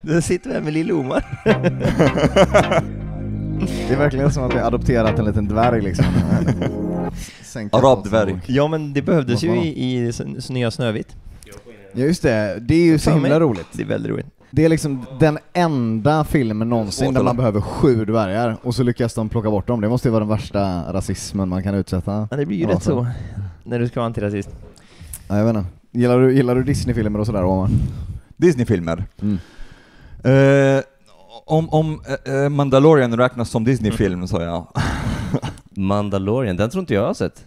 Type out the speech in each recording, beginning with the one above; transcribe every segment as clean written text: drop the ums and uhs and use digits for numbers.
Då sitter vi med lilla Omar. Det är verkligen som att vi adopterat en liten dvärg liksom. Arabdvärg. Ja, men det behövdes ju i nya Snövit. Ja, just det. Det är ju så himla roligt. Det är väldigt roligt. Det är liksom den enda filmen någonsin där man behöver 7 dvärgar och så lyckas de plocka bort dem. Det måste ju vara den värsta rasismen man kan utsätta. Ja, det blir ju rätt så när du ska vara antirasist. Ja, jag vet inte. Gillar du Disney-filmer och sådär, Omar? Disney-filmer? Om Mandalorian räknas som Disney-film så ja. Mandalorian, den tror inte jag har sett.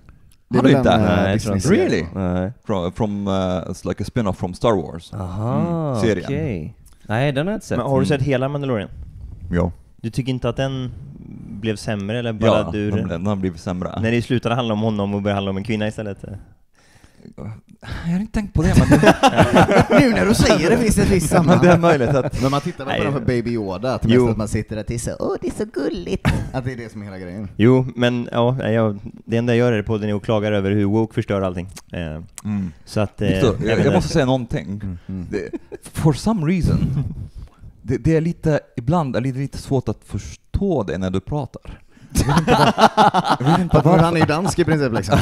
Har du inte? Nej, jag tror inte. Really? Nej. From it's like a spin-off from Star Wars. Aha, serien. okej. Nej, den har jag inte sett. Men har du sett hela Mandalorian? Ja. Du tycker inte att den blev sämre eller bara den har blivit sämre. När det slutade handla om honom och började handla om en kvinna istället? Jag har inte tänkt på det, men nu när du säger det finns det ett visst sammanhang. Det är möjligt att... Men man tittar väl på den för Baby Yoda, att man sitter där och så, det är så gulligt. Att det är det som är hela grejen. Jo, men det enda jag gör i podden är att klaga över hur woke förstör allting. Så att jag måste säga någonting. For some reason det är ibland lite svårt att förstå det när du pratar. Jag vet inte varför. Han är ju dansk i princip liksom.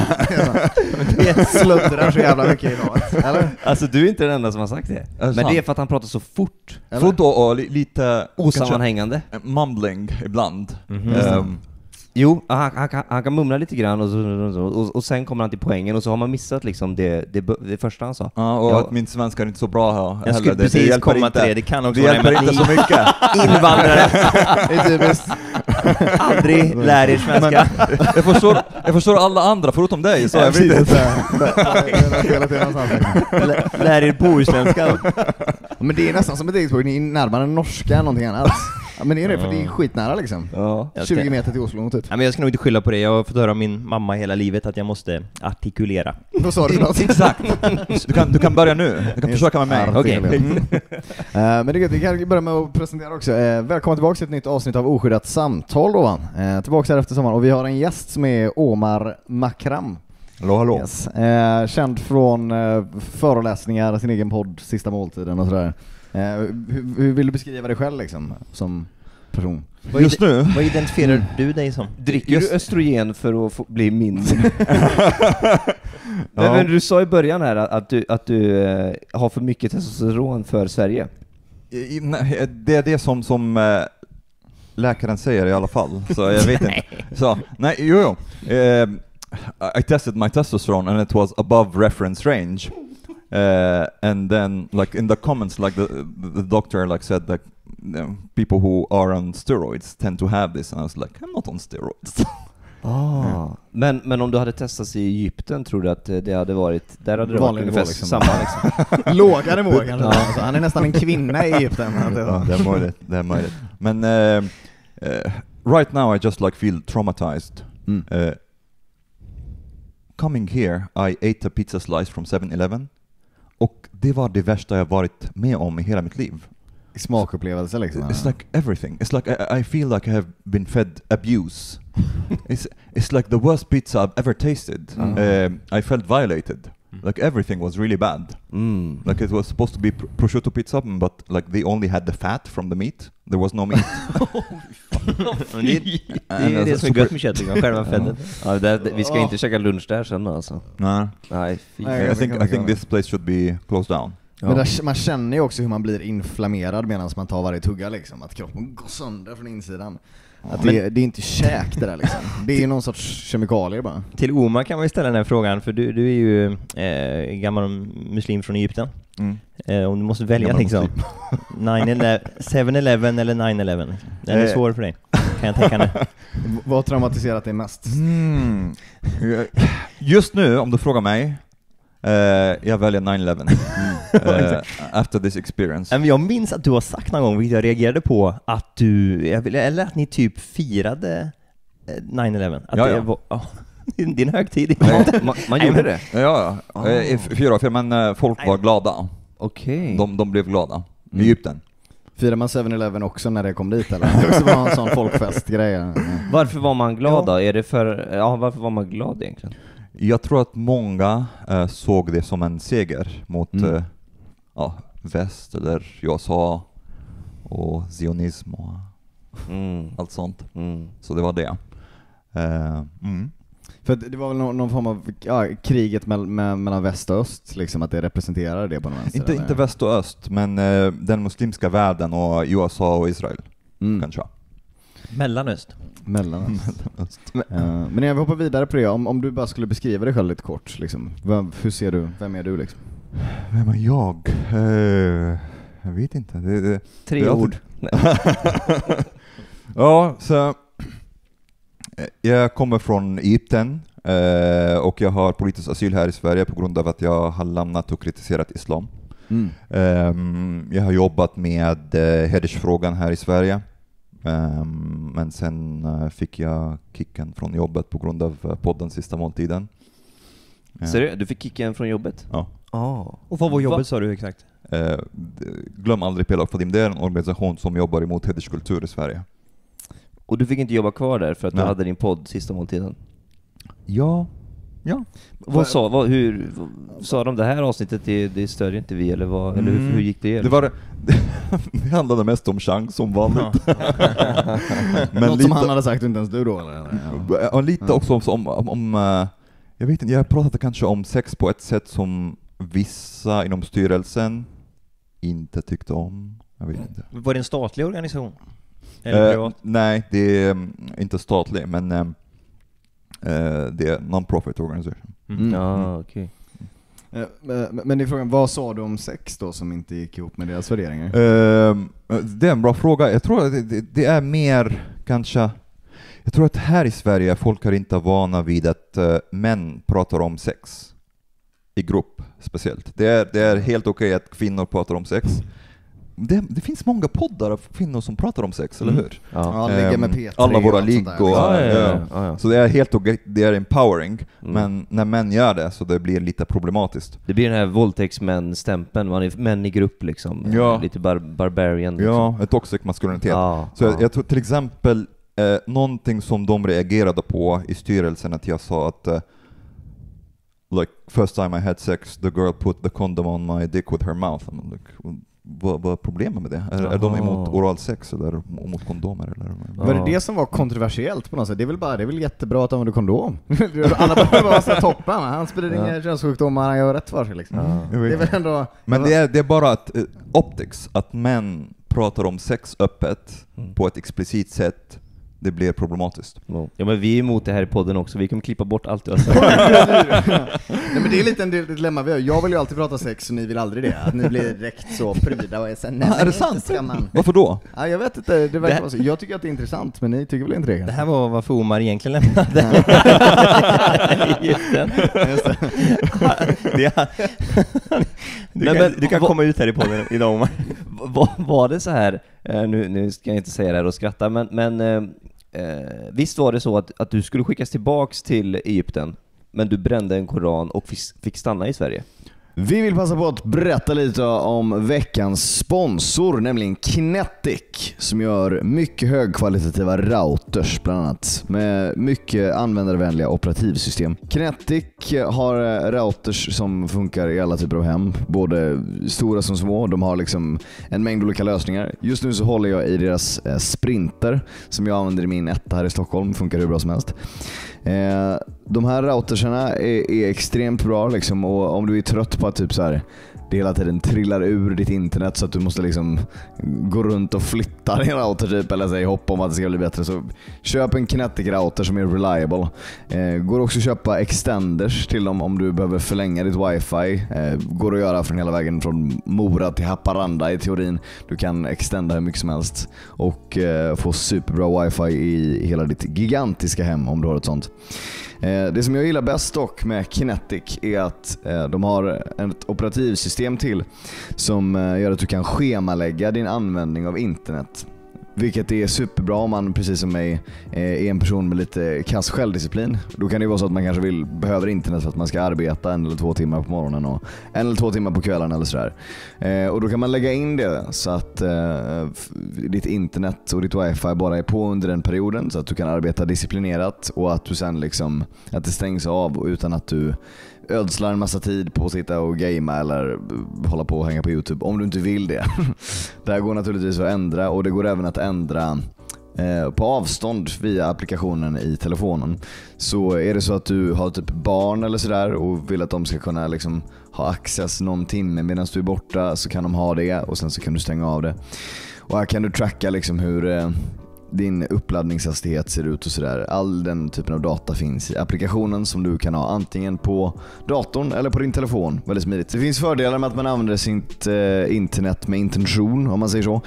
Det sluddrar så jävla mycket idag, eller? Alltså du är inte den enda som har sagt det. Men det är för att han pratar så fort. Fort och lite osammanhängande. Mumbling ibland. Jo, han kan mumla lite grann och sen kommer han till poängen och så har man missat liksom det första han sa. Ja, och att min svenska är inte så bra här. Jag skulle precis komma till det. Det kan också det hjälper inte så mycket. Invandrare. Det är typiskt. Aldrig lär er svenska. Jag förstår alla andra förutom dig, så jag vet inte. Lär er bohuslänska. Men det är nästan som ett eget språk. Ni är närmare norska än någonting annat. Ja, men det är det, för det är skitnära liksom. 20 meter till Oslo typ. Ja, men jag ska nog inte skylla på det. Jag har fått höra av min mamma hela livet att jag måste artikulera. Då sa du något. Exakt. Du kan börja nu. Du kan försöka med mig. Okej. Men det är gött. Vi kan börja med att presentera också. Välkommen tillbaka till ett nytt avsnitt av Oskyddat Samtal då. Tillbaka här efter sommaren. Och vi har en gäst som är Omar Makram. Hallå. Yes. Känd från föreläsningar, sin egen podd, Sista måltiden och sådär. Hur vill du beskriva dig själv liksom, som person? Just nu? Vad identifierar du dig som? Dricker du östrogen för att bli mindre? Men du sa i början här att du har för mycket testosteron för Sverige. Det är det som läkaren säger i alla fall. Så jag vet inte. Så, nej, jo. I tested my testosterone and it was above reference range. And then like in the comments, like the doctor like said that people who are on steroids tend to have this, and I was like, I'm not on steroids. Men om du hade testats i Egypten, tror du att det hade varit där hade det varit ungefär liksom samma liksom. Låga nivå kanske. Alltså, han är nästan en kvinna i Egypten. Det är möjligt. Men right now I just like feel traumatized. Coming here, I ate a pizza slice from 7-Eleven. Och det var det värsta jag varit med om i hela mitt liv. Smakupplevelse liksom. It's like everything. It's like I feel like I have been fed abuse. It's like the worst pizza I've ever tasted. I felt violated. Like everything was really bad. Like it was supposed to be prosciutto pizza, but like they only had the fat from the meat. There was no meat. Det är det som är gött med kött, själva fettet. Vi ska inte käka lunch där sen alltså. Nej. I think this place should be closed down. Men där, man känner ju också hur man blir inflammerad medan man tar varje tugga liksom. Att kroppen går sönder från insidan. Att det är inte käk det där liksom. Det är ju någon sorts kemikalier bara. Till Omar kan man ju ställa den här frågan, för du är ju gammal muslim från Egypten. Om du måste välja liksom 7-Eleven eller 9-11. Den är svår för dig, kan jag tänka mig. Vad har traumatiserat dig mest? Just nu, om du frågar mig, jag väljer 9/11 after this experience. Men jag minns att du har sagt någon gång, vilket jag reagerade på, att du, eller att ni typ firade 9/11. Att det var din högtid. Man gjorde det. Ja. 4, men folk var glada. Okej. De blev glada. I Egypten. Firar man 7-Eleven också när det kom dit eller? Det också var en sån folkfestgrej. Varför var man glad då? Är det varför var man glad egentligen? Jag tror att många såg det som en seger mot väst eller USA. och zionism och allt sånt. Så det var det. För det var väl någon form av kriget mellan väst och öst, liksom, att det representerar det på något vänster? Inte väst och öst, men den muslimska världen och USA och Israel kanske. Mellanöst. Mellanöst. Men jag vill hoppa vidare på det. Om du bara skulle beskriva dig själv lite kort, liksom. Hur ser du? Vem är du liksom? Vem är jag? Jag vet inte. 3 ord. Ja, så jag kommer från Egypten och jag har politisk asyl här i Sverige på grund av att jag har lämnat och kritiserat islam. Jag har jobbat med hedersfrågan här i Sverige. Men sen fick jag kicken från jobbet på grund av podden Sista måltiden. Seriöst? Du fick kicken från jobbet? Ja. Och vad var jobbet sa du exakt? Glöm aldrig Pelak Fadim. Det är en organisation som jobbar emot hederskultur i Sverige. Och du fick inte jobba kvar där för att du hade din podd Sista måltiden? Ja. Hur sa de det här avsnittet det stödjer inte vi eller vad eller hur gick det? Det handlade mest om chans som vanligt. Men något som han hade sagt inte ens du då eller? Och lite också om jag vet inte, jag pratade kanske om sex på ett sätt som vissa inom styrelsen inte tyckte om. Jag vet inte. Var det en statlig organisation? Eller privat? Nej, det är inte statlig, men det är non-profit organisation. Okej. Men i frågan, vad sa du om sex då som inte gick ihop med deras värderingar? Det är en bra fråga. Jag tror att det är mer kanske. Jag tror att här i Sverige folk är inte vana vid att män pratar om sex i grupp speciellt. Det är helt okej att kvinnor pratar om sex. Det finns många poddar av kvinnor som pratar om sex, eller hur? Ligga med P3 alla våra ligg och ja. Så det är helt okej, det är empowering. Men när män gör det så det blir lite problematiskt. Det blir den här våldtäktsmän-stämpeln. Man är män i grupp liksom. Lite barbarian liksom. Ja, en toxic maskulinitet. Så jag tror till exempel någonting som de reagerade på i styrelsen, att jag sa att like first time I had sex the girl put the condom on my dick with her mouth. I'm like, vad är problemet med det? Är de emot oral sex eller emot kondomer? Eller? Var det som var kontroversiellt på något sätt? Det är väl jättebra att använda kondom. Alla behöver vara så toppen. Han sprider inga könssjukdomar, han gör rätt för sig liksom. Det är väl ändå... Men det är bara att optics, att män pratar om sex öppet på ett explicit sätt, det blir problematiskt. Ja, men vi är emot det här i podden också. Vi kommer klippa bort allt du har sagt. Nej, men det är lite en dilemma vi har. Jag vill ju alltid prata sex och ni vill aldrig det. Att ni blir direkt så pryda och är sen, är det sant? Varför då? Ja, jag vet inte. Det verkar vara så. Jag tycker att det är intressant, men ni tycker väl inte det? Det här var varför Omar egentligen lämnade Egypten. Du kan komma ut här i podden idag, Omar. Var det så här, nu ska jag inte säga det här och skratta, men visst var det så att du skulle skickas tillbaks till Egypten, men du brände en Koran och fick stanna i Sverige? Vi vill passa på att berätta lite om veckans sponsor, nämligen Keenetic, som gör mycket högkvalitativa routers bland annat, med mycket användarvänliga operativsystem. Keenetic har routers som funkar i alla typer av hem, både stora som små. De har liksom en mängd olika lösningar. Just nu så håller jag i deras Sprinter som jag använder i min etta här i Stockholm. Funkar hur bra som helst. De här routersarna är extremt bra liksom, och om du är trött på att typ så här, det hela tiden trillar ur ditt internet så att du måste liksom gå runt och flytta din router typ, eller säga hopp om att det ska bli bättre, så köp en Keenetic router som är reliable. Går också att köpa extenders till dem om du behöver förlänga ditt wifi. Går att göra från hela vägen från Mora till Haparanda i teorin. Du kan extenda hur mycket som helst och få superbra wifi i hela ditt gigantiska hem om du har ett sånt. Det som jag gillar bäst dock med Keenetic är att de har ett operativsystem till som gör att du kan schemalägga din användning av internet. Vilket är superbra om man, precis som mig, är en person med lite kass självdisciplin. Då kan det vara så att man kanske behöver internet för att man ska arbeta 1 eller 2 timmar på morgonen och 1 eller 2 timmar på kvällen eller sådär. Och då kan man lägga in det så att ditt internet och ditt wifi bara är på under den perioden, så att du kan arbeta disciplinerat och att du sen liksom, att det stängs av utan att du ödslar en massa tid på att sitta och gamea eller hålla på och hänga på YouTube, om du inte vill det. Det här går naturligtvis att ändra, och det går även att ändra på avstånd via applikationen i telefonen. Så är det så att du har typ barn eller sådär och vill att de ska kunna liksom ha access någon timme medan du är borta, så kan de ha det, och sen så kan du stänga av det. Och här kan du tracka liksom hur din uppladdningshastighet ser ut och sådär. All den typen av data finns i applikationen som du kan ha antingen på datorn eller på din telefon. Väldigt smidigt. Det finns fördelar med att man använder sitt internet med intention, om man säger så.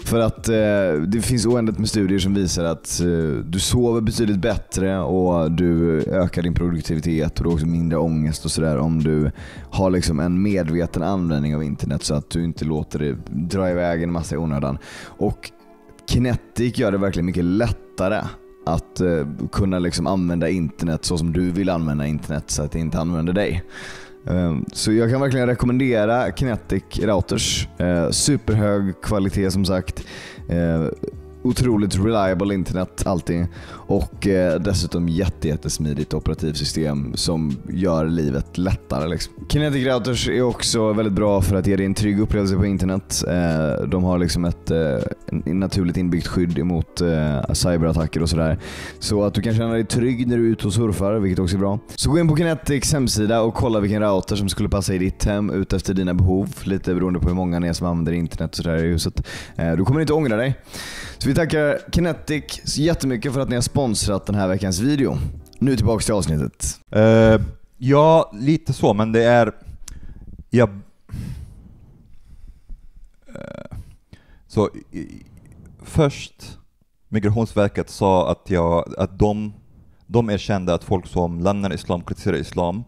För att det finns oändligt med studier som visar att du sover betydligt bättre och du ökar din produktivitet, och du har också mindre ångest och sådär om du har liksom en medveten användning av internet, så att du inte låter det dra iväg en massa i onödan. Och Keenetic gör det verkligen mycket lättare att kunna liksom använda internet så som du vill använda internet, så att det inte använder dig. Så jag kan verkligen rekommendera Keenetic Routers. Superhög kvalitet som sagt. Otroligt reliable internet alltid, och dessutom jättesmidigt operativsystem som gör livet lättare liksom. Keenetic Routers är också väldigt bra för att ge dig en trygg upplevelse på internet. De har liksom ett naturligt inbyggt skydd emot cyberattacker och sådär, så att du kan känna dig trygg när du är ute och surfar, vilket också är bra. Så gå in på Keenetics hemsida och kolla vilken router som skulle passa i ditt hem ut efter dina behov, lite beroende på hur många ni är som använder internet och sådär i huset. Du kommer inte ångra dig. Så vi tackar Keenetic så jättemycket för att ni har sponsrat den här veckans video. Nu tillbaka till avsnittet. Ja, lite så, men det är... Först Migrationsverket sa att de erkände att folk som lämnar islam, kritiserar islam,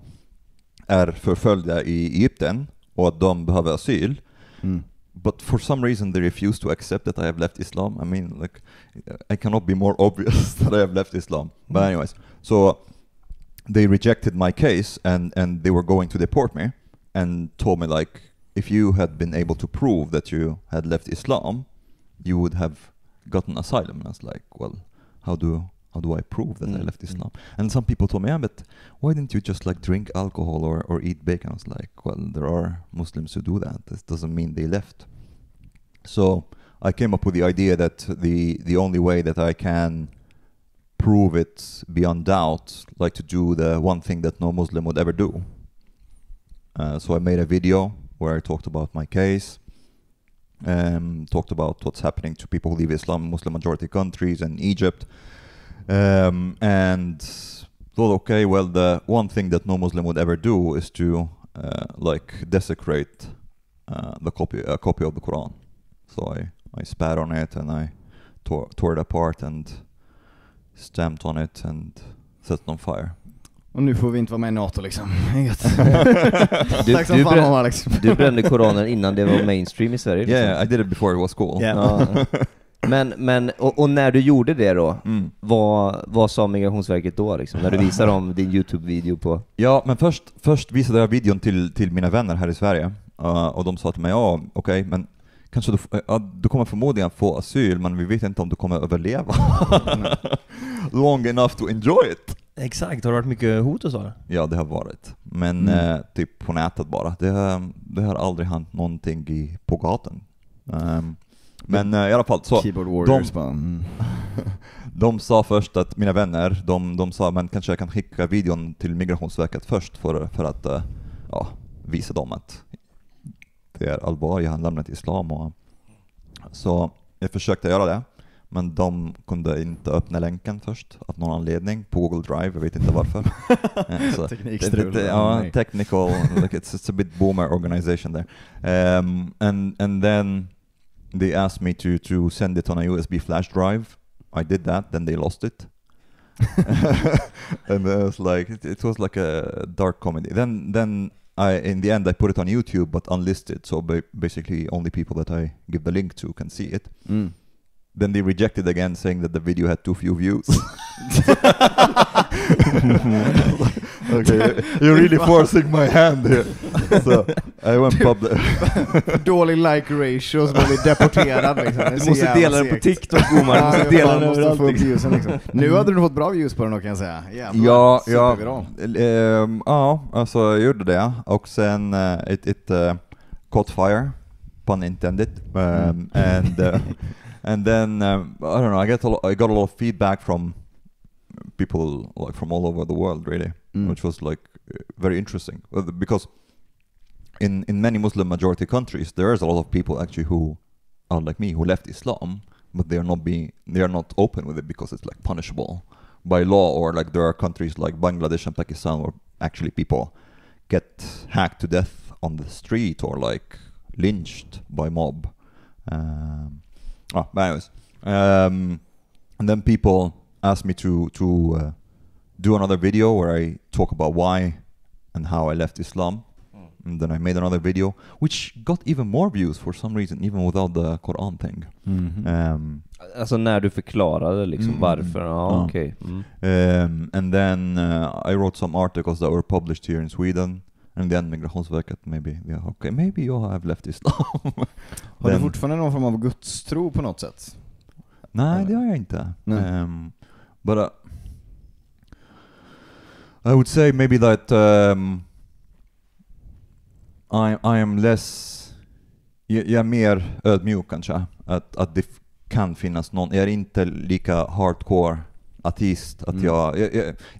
är förföljda i Egypten och att de behöver asyl. But for some reason they refuse to accept that I have left Islam. I mean, like, I cannot be more obvious that I have left Islam. But anyways, so they rejected my case and they were going to deport me and told me, like, if you had been able to prove that you had left Islam, you would have gotten asylum. And I was like, well, how do I prove that I left Islam? And some people told me, yeah, but why didn't you just like drink alcohol or eat bacon? I was like, well, there are Muslims who do that. This doesn't mean they left. So I came up with the idea that the only way that I can prove it beyond doubt, like to do the one thing that no Muslim would ever do. So I made a video where I talked about my case, talked about what's happening to people who leave Islam, Muslim majority countries and Egypt. And thought, okay, well, the one thing that no Muslim would ever do is to like desecrate a copy of the Koran. So I spat on it and I tore it apart and stamped on it and set it on fire. Och nu får vi inte vara med i NATO liksom. Tack som fan, Omar, Alex. Du brände Koranen innan det var mainstream i Sverige. Liksom. Yeah, I did it before it was cool. Yeah. Men och när du gjorde det då, vad sa Migrationsverket då liksom, när du visade dem din YouTube-video på? Ja, men först visade jag videon till mina vänner här i Sverige, och de sa till mig, ja, okej, men kanske du kommer förmodligen få asyl, men vi vet inte om du kommer överleva long enough to enjoy it. Exakt, har det varit mycket hot och så? Ja, det har varit. Men typ på nätet bara. Det har aldrig hänt någonting på gatan. Men i alla fall så Keyboard Warriors de sa först att mina vänner, de sa, men kanske jag kan skicka videon till Migrationsverket först för att visa dem att det är allvar, jag har lämnat islam. Och så jag försökte göra det, men de kunde inte öppna länken först av någon anledning på Google Drive, jag vet inte varför. Så technical, like it's a bit boomer organization there. And then they asked me to send it on a USB flash drive. I did that, then they lost it. And it was like a dark comedy. Then in the end I put it on YouTube but unlisted, so basically only people that I give the link to can see it. Then they rejected again, saying that the video had too few views. Okay, you're really forcing my hand here. So I went public. Dålig like ratio så blir deporterad liksom. Du måste dela den på TikTok, Omar. Du måste dela den överallt. Liksom. Nu hade du fått bra views på den då, kan jag säga. Jävlar, ja, alltså jag gjorde det. Och sen it caught fire, pun intended. And then I don't know, I got a lot of feedback from people like from all over the world, really, which was like very interesting, because in many Muslim majority countries there is a lot of people actually who are like me, who left Islam, but they are not open with it because it's like punishable by law, or like there are countries like Bangladesh and Pakistan where actually people get hacked to death on the street or like lynched by mob. But anyways, and then people asked me to do another video where I talk about why and how I left Islam. And then I made another video which got even more views for some reason, even without the Koran thing. Alltså när du förklarade liksom varför. Okay. And then I wrote some articles that were published here in Sweden. And then Migrationsverket, maybe you have left Islam. Har du fortfarande någon form av gudstro på något sätt? Nej, det har jag inte. But I would say maybe that I am less, jag är mer ödmjuk kanske, att det kan finnas någon. Jag är inte lika hardcore ateist, att jag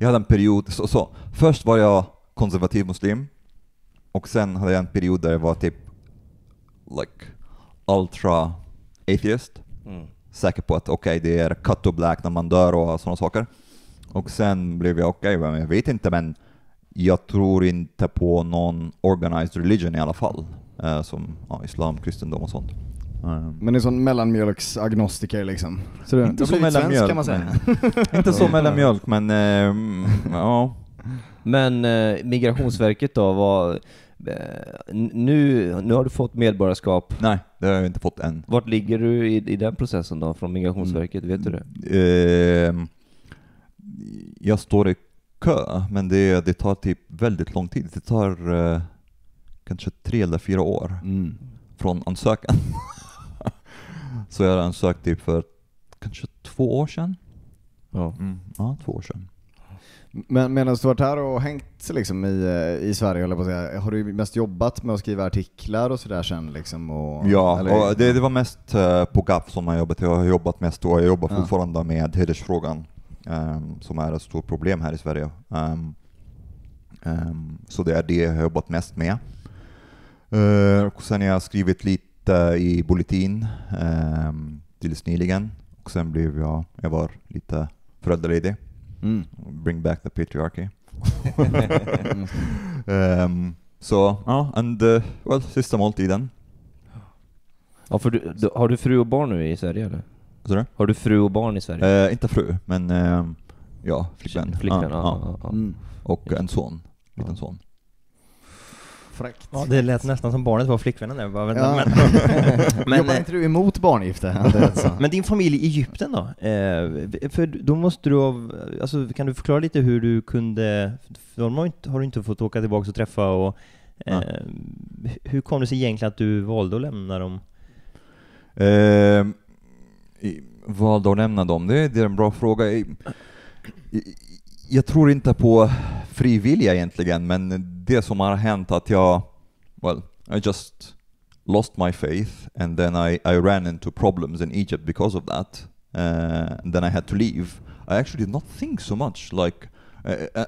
hade en period så först var jag konservativ muslim, och sen hade jag en period där jag var typ like ultra atheist, säker på att det är cut to black när man dör och sådana saker. Och sen blev jag jag vet inte, men jag tror inte på någon organized religion i alla fall, som islam, kristendom och sånt. Men det är sån mellanmjölksagnostiker liksom. Så det inte så mellanmjölk kan man säga. Inte så mellanmjölk, men ja. Men Migrationsverket då var nu har du fått medborgarskap. Nej, det har jag inte fått än. Vart ligger du i den processen då från Migrationsverket, vet du det? Jag står i kö, men det tar typ väldigt lång tid. Det tar kanske 3 eller 4 år från ansökan. Så jag har ansökt typ för kanske 2 år sedan. Ja, 2 år sedan. Men medan du varit här och hängt liksom i Sverige, eller på att säga, har du mest jobbat med att skriva artiklar och sådär sen liksom? Och det var mest på GAP som jag har jobbat mest, och jag jobbar fortfarande med hedersfrågan, som är ett stort problem här i Sverige. Så det är det jag har jobbat mest med. Och sen har jag skrivit lite i Bulletin tills nyligen, och sen blev jag var lite föräldraledig. Bring back the patriarchy. Sista måltiden. Ja, för har du fru och barn nu i Sverige eller? Så har du fru och barn i Sverige? Inte fru, men flickvän. Och en son, liten son. Fräckt. Ja, det lät nästan som barnet var flickvännen där. Men jobbar inte du emot barngifte? Men din familj i Egypten då? För då måste du kan du förklara lite hur du kunde, har du inte fått åka tillbaka och träffa, och hur kom det sig egentligen att du valde att lämna dem? Valde att lämna dem? Det är en bra fråga. Jag tror inte på frivilliga egentligen, men det som har hänt att I just lost my faith, and then I ran into problems in Egypt because of that, and then I had to leave. I actually did not think so much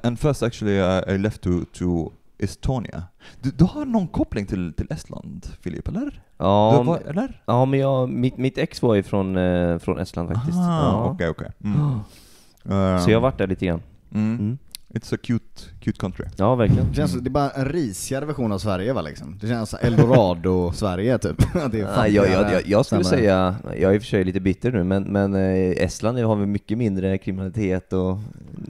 and first actually I left to Estonia. Du har någon koppling till Estland, Filip, eller? Ja, ja, men mitt ex var ju från Estland faktiskt. Okej. Så jag har varit där lite grann. It's a cute country. Ja, verkligen. Det känns det är bara en risigare version av Sverige, va liksom. Det känns Eldorado Sverige typ. Det är jag skulle säga, jag är i och för sig lite bitter nu, men Estland har vi mycket mindre kriminalitet och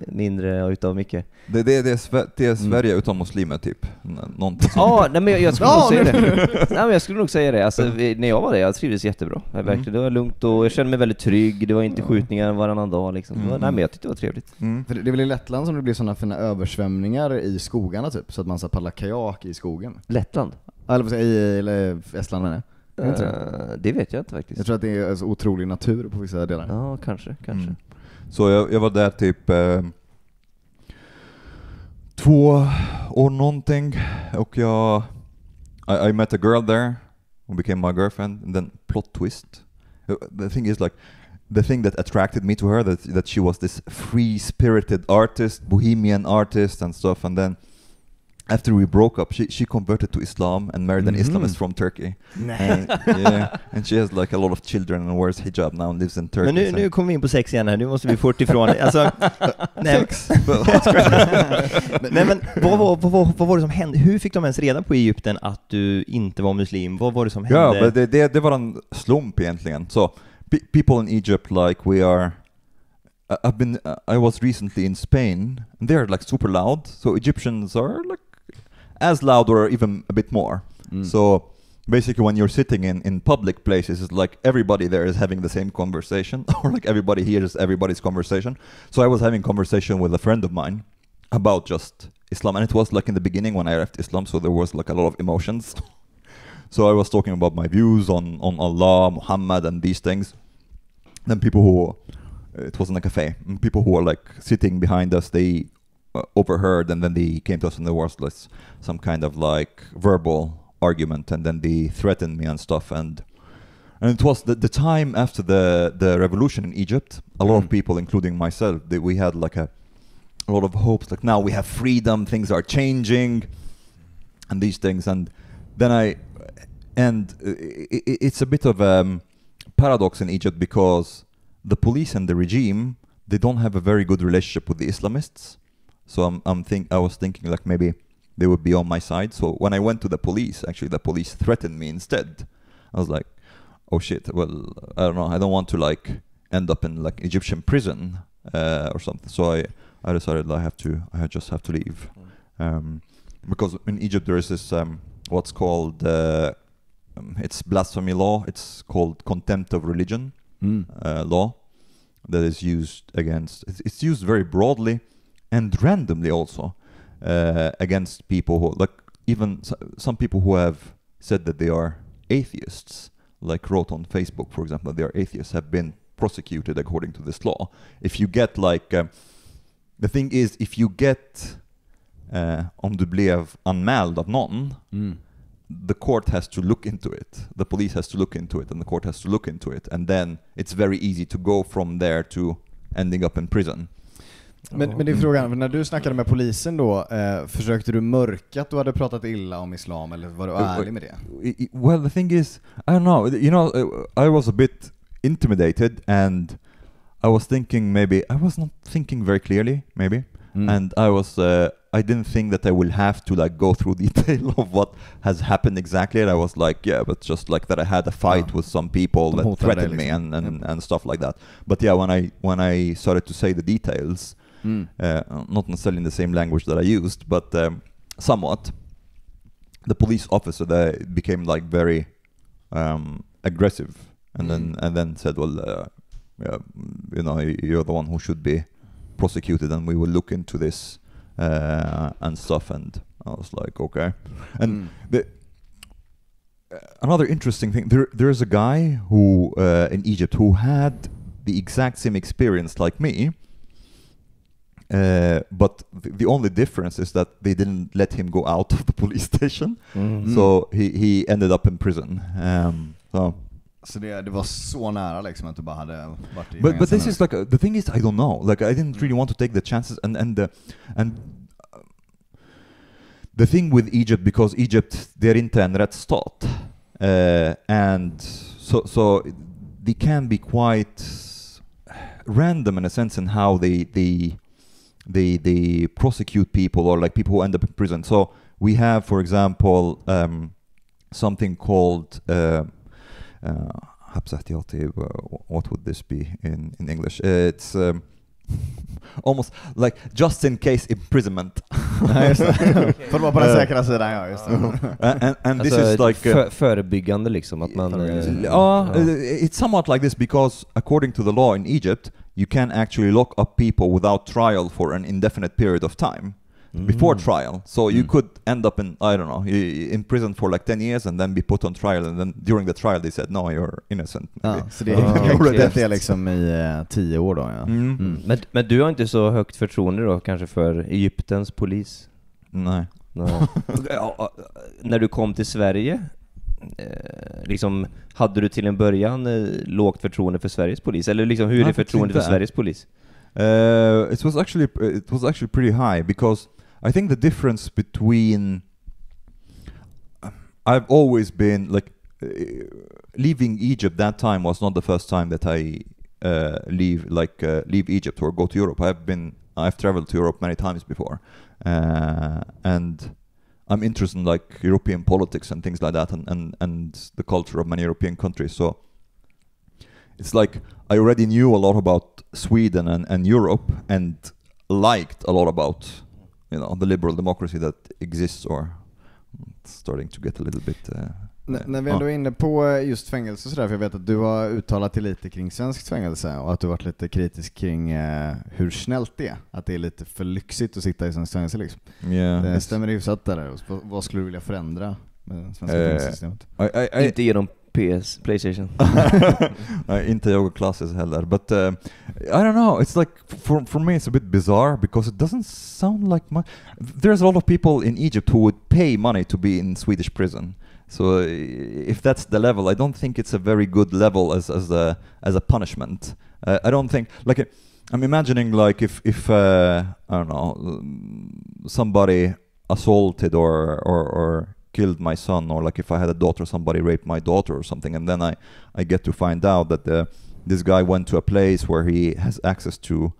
mindre utav mycket. Det är Sverige utan muslimer typ. Någonting. Ja, nej, men jag skulle nog säga det. Nej, men jag skulle nog säga det. Alltså, när jag var där, jag trivdes jättebra. Verkligen, det var lugnt och jag kände mig väldigt trygg. Det var inte skjutningar varannan dag liksom. Nej, men jag tyckte det var trevligt. För det är väl i Lettland som det blir sådana sådana fina översvämningar i skogarna typ, så att man så paddlar kajak i skogen. Lettland? Eller Estland menar jag. Det vet jag inte faktiskt. Jag tror att det är så otrolig natur på vissa delar. Ja, kanske. Så jag var där typ 2 år någonting, och I met a girl there who became my girlfriend, and then plot twist. The thing is like, the thing that attracted me to her, that she was this free-spirited artist, bohemian artist and stuff, and then after we broke up, she converted to Islam and married an Islamist from Turkey. And she has like a lot of children and wears hijab now and lives in Turkey. Men nu kommer vi in på sex igen här, nu måste vi fort ifrån det. Alltså, Sex? Nej, men vad var det som hände? Hur fick de ens reda på i Egypten att du inte var muslim? Vad var det som hände? Ja, men det var en slump egentligen. Så people in Egypt, like we are... I was recently in Spain, and they're like super loud. So Egyptians are like as loud or even a bit more. So basically when you're sitting in public places, it's like everybody there is having the same conversation, or like everybody hears everybody's conversation. So I was having conversation with a friend of mine about just Islam, and it was like in the beginning when I left Islam, so there was like a lot of emotions. So I was talking about my views on Allah, Muhammad, and these things. Then people who... It wasn't a cafe. People who were like sitting behind us, they overheard, and then they came to us, and there was like some kind of like verbal argument, and then they threatened me and stuff. And it was the time after the revolution in Egypt. A lot of people, including myself, we had like a lot of hopes. Like, now we have freedom, things are changing, and these things. And then it's a bit of a paradox in Egypt, because the police and the regime, they don't have a very good relationship with the Islamists. So I was thinking like maybe they would be on my side. So when I went to the police, actually the police threatened me instead. I was like, oh shit, well, I don't know, I don't want to like end up in like Egyptian prison or something. So I decided I just have to leave. Because in Egypt there is this what's called it's blasphemy law. It's called contempt of religion law that is used against. It's used very broadly and randomly also against people who, like, even some people who have said that they are atheists, like wrote on Facebook, for example, that they are atheists, have been prosecuted according to this law. If you get like the thing is, if you get om du blev anmäld av någon, the court has to look into it, the police has to look into it, and the court has to look into it, and then it's very easy to go from there to ending up in prison. Men det är frågan, när du snackade med polisen då, försökte du mörka att du hade pratat illa om islam, eller var du ärlig med det? Well, the thing is, I don't know, you know, I was a bit intimidated, and I was thinking maybe, I was not thinking very clearly, maybe, and I didn't think that I will have to like go through detail of what has happened exactly. And I was like, yeah, but just like that I had a fight with some people that threatened me and stuff like that. But yeah, when I started to say the details, not necessarily in the same language that I used, but somewhat, the police officer there became like very aggressive, and then said, well, yeah, you know, you're the one who should be prosecuted, and we will look into this and stuff. And I was like, okay. And another interesting thing, there is a guy who in Egypt who had the exact same experience like me, but the only difference is that they didn't let him go out of the police station, so he ended up in prison. Så det var så nära liksom att du bara hade varit i but this is like the thing is, I don't know, like I didn't really want to take the chances, and the thing with Egypt, because Egypt, they're inte en rättsstat, and so they can be quite random in a sense in how they prosecute people, or like people who end up in prison. So we have, for example, something called what would this be in English? It's almost like just in case imprisonment. För vara på den säkra sidan, ja, just det. And this is like förebyggande liksom, att man it's somewhat like this, because according to the law in Egypt, you can actually lock up people without trial for an indefinite period of time before trial. So you could end up in, I don't know, in prison for like 10 years and then be put on trial, and then during the trial they said no, you're innocent. Så det är liksom i 10 år då, ja. Men du har inte så högt förtroende då kanske för Egyptens polis? Nej. När du kom till Sverige, liksom, hade du till en början lågt förtroende för Sveriges polis? Eller liksom, hur är det förtroende för Sveriges polis? It was actually pretty high, because I think the difference between I've always been like leaving Egypt that time was not the first time that I leave Egypt or go to Europe. I've traveled to Europe many times before, and I'm interested in like European politics and things like that, and the culture of many European countries. So it's like I already knew a lot about Sweden and Europe, and liked a lot about, you know, the liberal democracy that exists, or it's starting to get a little bit när vi ändå är inne på just fängelse så där, för jag vet att du har uttalat dig lite kring svenskt fängelse och att du varit lite kritisk kring hur snällt det är, att det är lite för lyxigt att sitta i svenskt fängelse liksom. Det stämmer hyfsat där. Vad skulle du vilja förändra med svenska fängelsesystemet? Inte genom PlayStation. Inte yoga-classes heller, but I don't know, it's like for me it's a bit bizarre, because it doesn't sound like much. There's a lot of people in Egypt who would pay money to be in Swedish prison. So if that's the level, I don't think it's a very good level as a punishment. I don't think, like, I'm imagining like if I don't know, somebody assaulted or killed my son, or like if I had a daughter, somebody raped my daughter or something, and then I get to find out that this guy went to a place where he has access to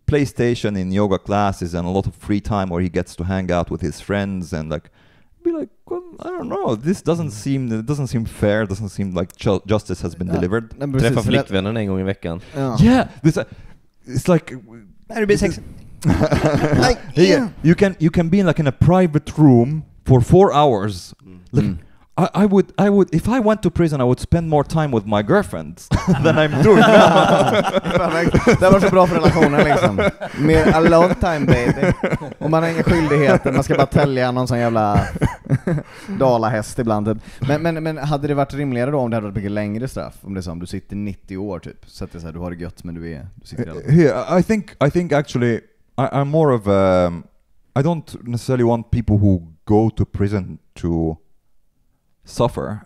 PlayStation in yoga classes and a lot of free time where he gets to hang out with his friends, and like be like, well, I don't know, this doesn't seem fair, doesn't seem like justice has been delivered. Träffa flickvännen en gång i veckan. Yeah, it's like you can be like in a private room for 4 hours. Like, I would if I went to prison, I would spend more time with my girlfriend than I'm doing now. Det var så bra för relationen liksom. Mer alone time baby. Och man har inga skyldigheter, man ska bara tälja någon sån jävla dalahäst ibland. Men hade det varit rimligare då om det hade varit mycket längre straff? Om det är så, om du sitter 90 år typ, så att det är så här, du har det gött men du sitter here, I think actually I'm more of I don't necessarily want people who go to prison to suffer.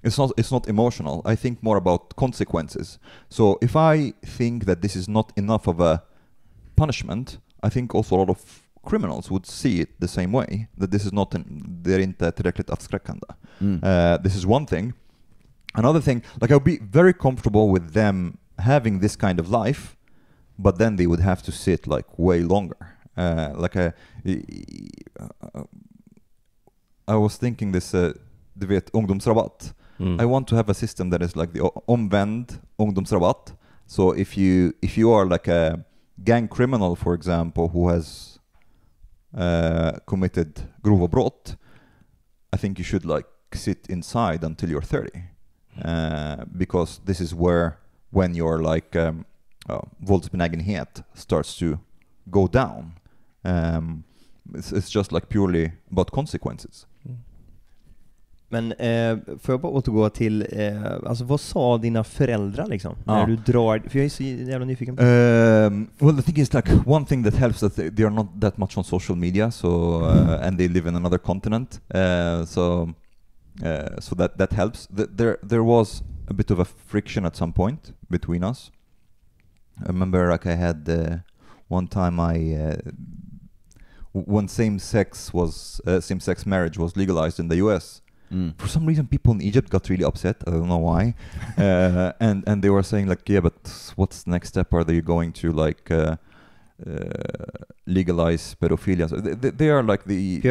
It's not emotional. I think more about consequences. So if I think that this is not enough of a punishment, I think also a lot of criminals would see it the same way, that this is not they're inte tillräckligt avskräckande. This is one thing. Another thing, like, I would be very comfortable with them having this kind of life, but then they would have to sit like way longer. I was thinking this, du vet, ungdomsrabatt. I want to have a system that is like the omvänd ungdomsrabatt. So if you are like a gang criminal, for example, who has committed grova brott, I think you should like sit inside until you're 30, because this is when your like våldsbenägenhet starts to go down. It's just like purely about consequences. Men får jag bara återgå till alltså vad sa dina föräldrar liksom när du drar, för jag är så jävla nyfiken på. Well, the thing is, like, one thing that helps that they are not that much on social media, so and they live in another continent, so that helps. There was a bit of a friction at some point between us. I remember, like, I had one time when same-sex marriage was legalized in the US. For some reason, people in Egypt got really upset. I don't know why, and they were saying like, yeah, but what's the next step? Are they going to like legalize pedophilia? So they are like the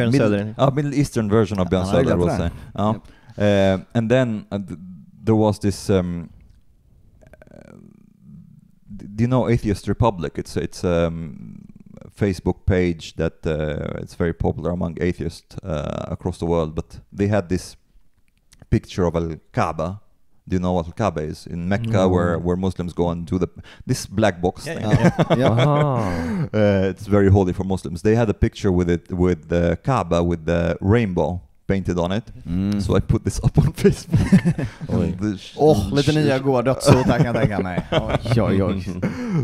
Middle Eastern version of Björn Söder, I will say. And then there was this. Do you know Atheist Republic? It's Facebook page that it's very popular among atheists across the world, but they had this picture of Al-Kaaba Do you know what Al-Kaaba is? In Mecca, where Muslims go and do this black box thing. It's very holy for Muslims. They had a picture with the Kaaba with the rainbow painted on it. So I put this up on Facebook. Lite nya goa dödsord kan jag tänka mig.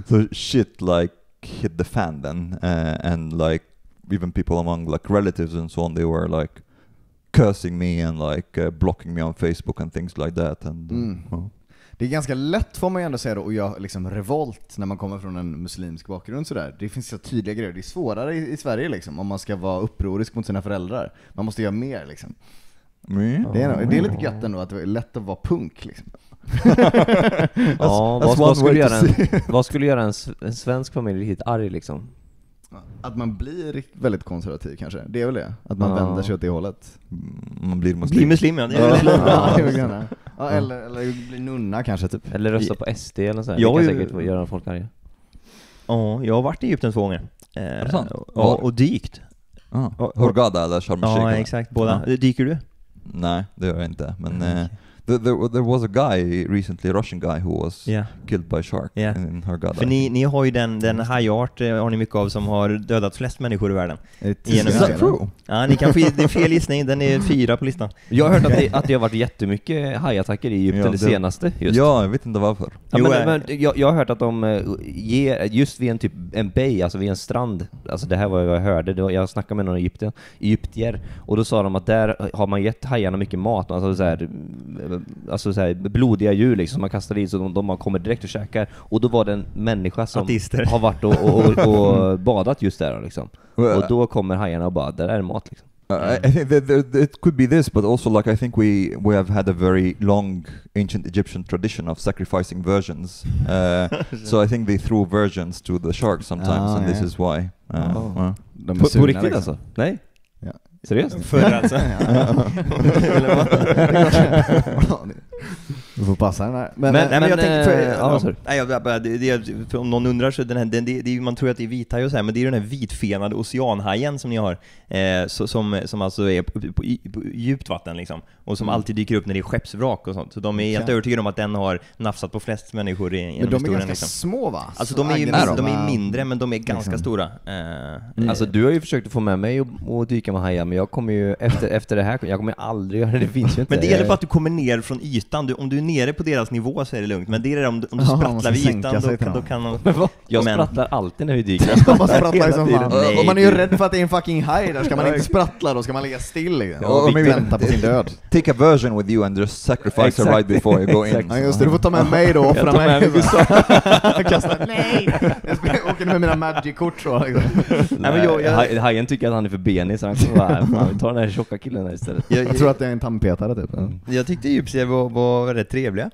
So shit like hit the fan then, and like even people among like relatives and so on, they were like cursing me and like blocking me on Facebook and things like that. And det är ganska lätt får man ju ändå säga då, att göra liksom revolt när man kommer från en muslimsk bakgrund sådär. Det finns så tydliga grejer. Det är svårare i Sverige liksom, om man ska vara upprorisk mot sina föräldrar. Man måste göra mer liksom. Det är lite gött ändå att det är lätt att vara punk liksom. Vad skulle göra en svensk familj riktigt arg liksom? Att man blir väldigt konservativ kanske. Det är väl det. Att man vänder sig åt det hållet. Man blir muslim. Blir muslim, ja. Eller blir nunna kanske typ. Eller rösta på SD eller så här. Det kan säkert göra folk arga. Ja, jag har varit i Egypten 2 gånger. Är det sant? Och dykt. Hurghada eller Sharm el-Sheikh? Ja, exakt. Båda. Dyker du? Nej, det gör jag inte. Men there was a guy recently, a Russian guy who was killed by shark in Hurghada. För ni har ju den hajart har ni mycket av som har dödat flest människor i världen. Is that true? Ja, ni kan få, det är fel gissning. Den är 4 på listan. Jag har hört att det har varit jättemycket hajattacker i Egypten det senaste. Just. Ja, jag vet inte varför. Ja, men jag har hört att de ger just vid en bay, alltså vid en strand. Alltså det här var vad jag hörde. Jag snackade med några egyptier och då sa de att där har man gett hajarna mycket mat. Alltså så här blodiga djur liksom, man kastar dit så de kommer direkt och käkar. Och då var det en människa som har varit och badat just där liksom. Och då kommer hajarna och bara, där är mat liksom. I think that it could be this, but also like I think we have had a very long ancient Egyptian tradition of sacrificing virgins. So I think they threw virgins to the sharks sometimes, and this is why. På riktigt alltså? Nej? Seriöst? För alltså. Du får passa den här. Men jag tänkte för om någon undrar så man tror att det är vithaj och så här, men det är den här vitfenade oceanhajen som ni har som alltså är på djupt vatten liksom, och som alltid dyker upp när det är skeppsvrak och sånt. Så de är helt övertygade om att den har nafsat på flest människor genom historien. Men de är ganska liksom små va? Alltså de är mindre, men de är ganska stora. Alltså du har ju försökt att få med mig och dyka med hajar, men jag kommer ju efter det här, jag kommer aldrig göra det, det finns ju inte. Men det gäller bara att du kommer ner från ytan. Om du är nere på deras nivå så är det lugnt, men det är om du sprattlar vid ytan då kan de... Jag sprattlar alltid när vi dyker. Man sprattlar som fan. Och man är ju rädd för att det är en fucking haj där, ska man inte sprattla, då ska man ligga still liksom, och vänta på sin död. Take a version with you and just sacrifice her right before you go in. Ja just det, du får ta med mig då, offra mig. Kasta, nej! Jag åker med mina magic-kort så liksom. Hajen tycker att han är för benig så han kommer vi tar den här tjocka killen här istället. Jag tror att det är en tandpetare typ. Jag tyckte egyptier var rätt trevliga.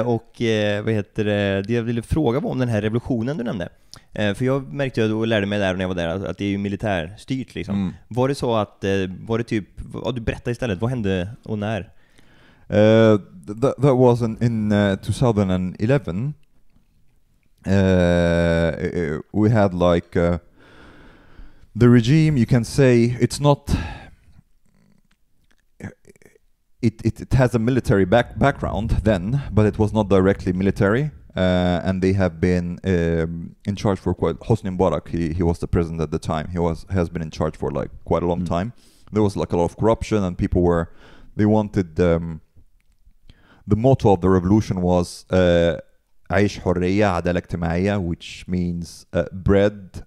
Och vad heter det? Jag ville fråga om den här revolutionen du nämnde. För jag märkte ju och lärde mig där när jag var där att det är ju militärstyrt liksom. Var det så att var det typ, du berättar istället, vad hände och när? That was in 2011. We had like the regime, you can say it's not it has a military background then, but it was not directly military, and they have been in charge for quite. Hosni Mubarak, he was the president at the time. Has been in charge for like quite a long time. There was like a lot of corruption, and people they wanted the motto of the revolution was عيش حرية عدالة اجتماعية, which means bread,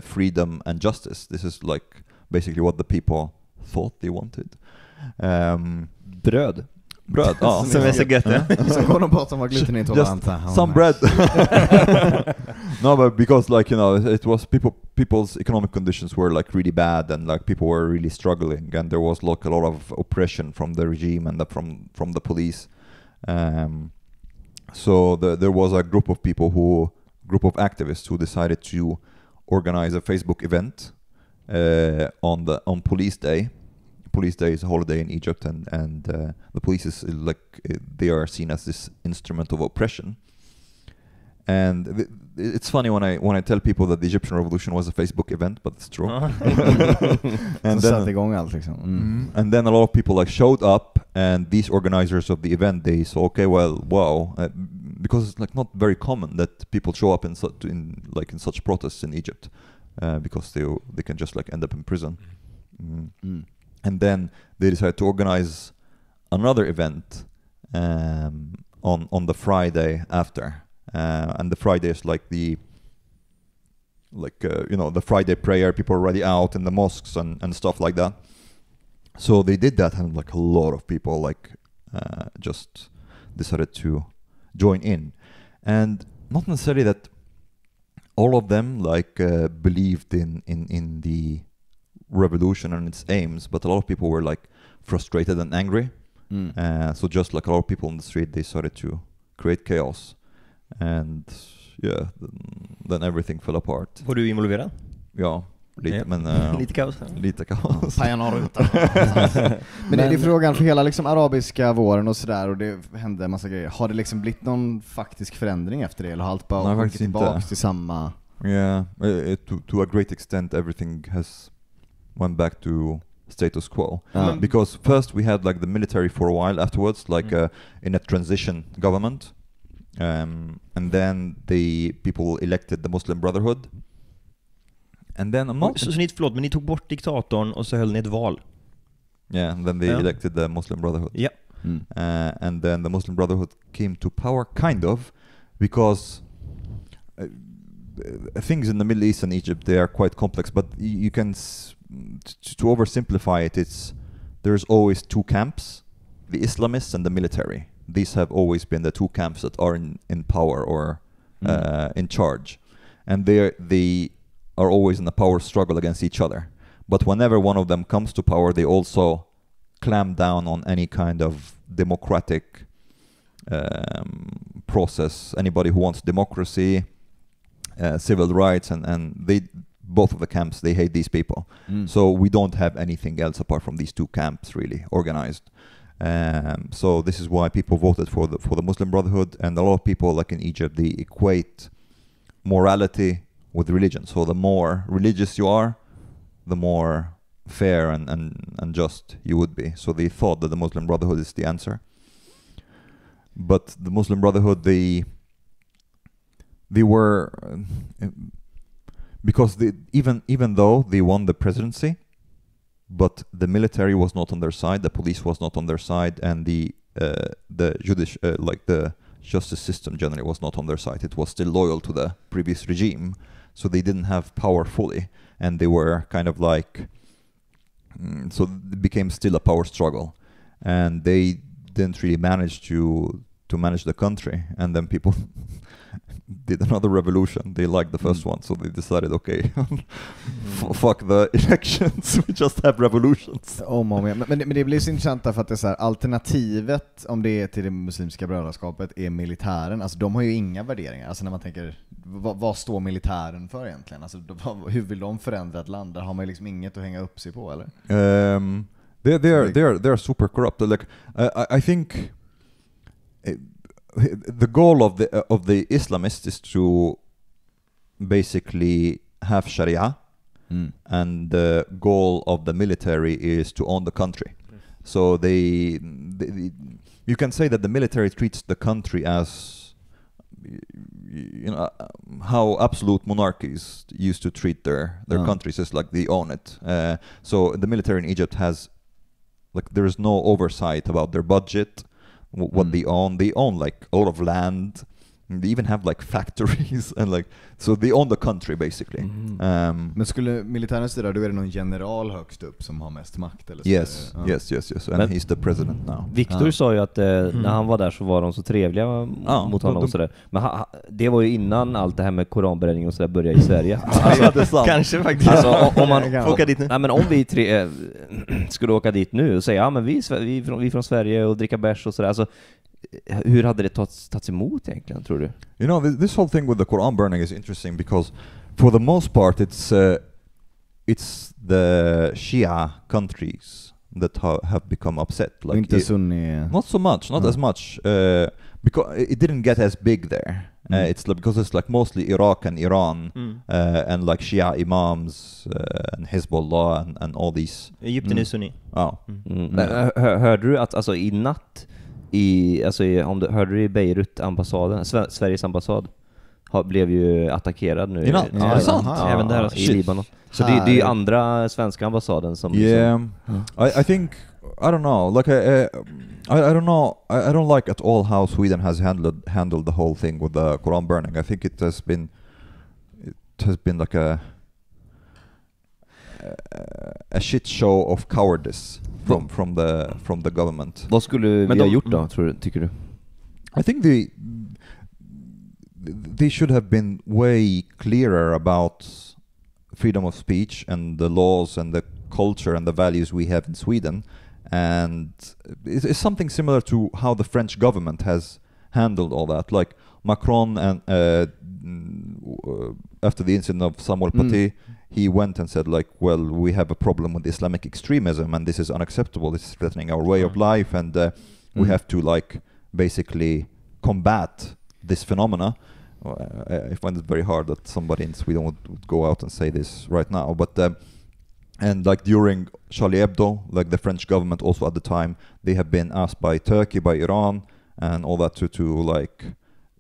freedom and justice. This is like basically what the people thought they wanted. Bröd, ja. Som är så gött. Så går de på som var glutenintolerant. Some bread. No, but because like, you know, it was people's economic conditions were like really bad, and like people were really struggling, and there was like a lot of oppression from the regime and from the police. So there was a group of activists who decided to organize a Facebook event on Police Day. Police Day is a holiday in Egypt, and the police is like they are seen as this instrument of oppression. And it's funny when I tell people that the Egyptian revolution was a Facebook event, but it's true. And satte igång allt liksom. And then a lot of people like showed up, and these organizers of the event, they saw, okay, well, wow, because it's like not very common that people show up in such protests in Egypt, because they can just like end up in prison. And then they decided to organize another event on the Friday after. And the Friday is like the Friday prayer. People are already out in the mosques and stuff like that. So they did that, and like a lot of people just decided to join in, and not necessarily that all of them believed in the revolution and its aims, but a lot of people were like frustrated and angry. So just like a lot of people on the street, they started to create chaos. And yeah, then everything fell apart. Var du involverad? Ja, lite, men lite kaos. Lite kaos. Men det är frågan för hela liksom arabiska våren och sådär, och det hände en massa grejer. Har det liksom blivit någon faktisk förändring efter det, eller har allt bara gått tillbaks till samma? Yeah, to a great extent everything has went back to status quo. Because first we had like the military for a while afterwards, in a transition government. And then the people elected the Muslim Brotherhood. And then men ni tog bort diktatorn och så höll ni ett val. Yeah, and then they elected the Muslim Brotherhood. Yeah. And then the Muslim Brotherhood came to power, kind of, because things in the Middle East and Egypt, they are quite complex, but you can to oversimplify it, there's always two camps, the Islamists and the military. These have always been the two camps that are in power or in charge, and they are always in a power struggle against each other. But whenever one of them comes to power, they also clamp down on any kind of democratic process. Anybody who wants democracy, civil rights, and they, both of the camps, they hate these people. So we don't have anything else apart from these two camps really organized. So this is why people voted for the Muslim Brotherhood, and a lot of people, like in Egypt, they equate morality with religion. So the more religious you are, the more fair and just you would be. So they thought that the Muslim Brotherhood is the answer. But the Muslim Brotherhood, they were because even though they won the presidency, but the military was not on their side, the police was not on their side, and the justice system generally was not on their side. It was still loyal to the previous regime, so they didn't have power fully, and they were kind of like, so it became still a power struggle, and they didn't really manage to manage the country. And then people did another revolution. They liked the first one, so they decided, okay, fuck the elections, we just have revolutions. Men det blir så intressant för att det är så här, alternativet om det är till det muslimska brödraskapet är militären. Alltså de har ju inga värderingar. Alltså när man tänker, vad står militären för egentligen? Alltså hur vill de förändra ett land? Där har man ju liksom inget att hänga upp sig på, eller? They are super corrupt. Like I think the goal of the Islamists is to basically have Sharia, and the goal of the military is to own the country. So they you can say that the military treats the country as, you know, how absolute monarchies used to treat their countries, as like they own it. So the military in Egypt has, like, there is no oversight about their budget, what they own. They own like a lot of land. They even have like factories and like, so they own the country basically. Men skulle militären styra, då är det någon general högst upp som har mest makt, eller så? Yes. And he's the president now. Viktor sa ju att när han var där så var de så trevliga mot honom och sådär. Men det var ju innan allt det här med koranbränning och sådär började i Sverige. Alltså, kanske faktiskt. Alltså, om man får åka dit nu. Nej, men om vi tre skulle åka dit nu och säga, ja men vi är från Sverige och dricka bärs och sådär. Alltså, hur hade det tagits emot egentligen, tror du? You know, this whole thing with the Quran burning is interesting because for the most part it's the Shia countries that have become upset. Like Inte Sunni. Not so much, not as much, because it didn't get as big there. It's like, because it's like mostly Iraq and Iran, and like Shia imams and Hezbollah and all these. Egypten är sunni. Ja. Hörde du att alltså i natt hörde du i Beirut ambassaden, Sveriges ambassad blev ju attackerad nu. I natt? Ja, Är det sant? Ja, Även där, i Libanon. Så det är ju andra svenska ambassaden som I think, I don't know, like I don't know, I don't like at all how Sweden has handled the whole thing with the Koran burning. I think it has been like a shit show of cowardice from the government. Vad skulle vi ha gjort då, tycker du? I think they should have been way clearer about freedom of speech and the laws and the culture and the values we have in Sweden. And it's something similar to how the French government has handled all that. Like Macron, and after the incident of Samuel Paty, he went and said, like, well, we have a problem with Islamic extremism and this is unacceptable. This is threatening our way of life, and we have to, like, basically combat this phenomena. I find it very hard that somebody in Sweden would go out and say this right now, but and like during Charlie Hebdo, like the French government also at the time, they have been asked by Turkey, by Iran, and all that to like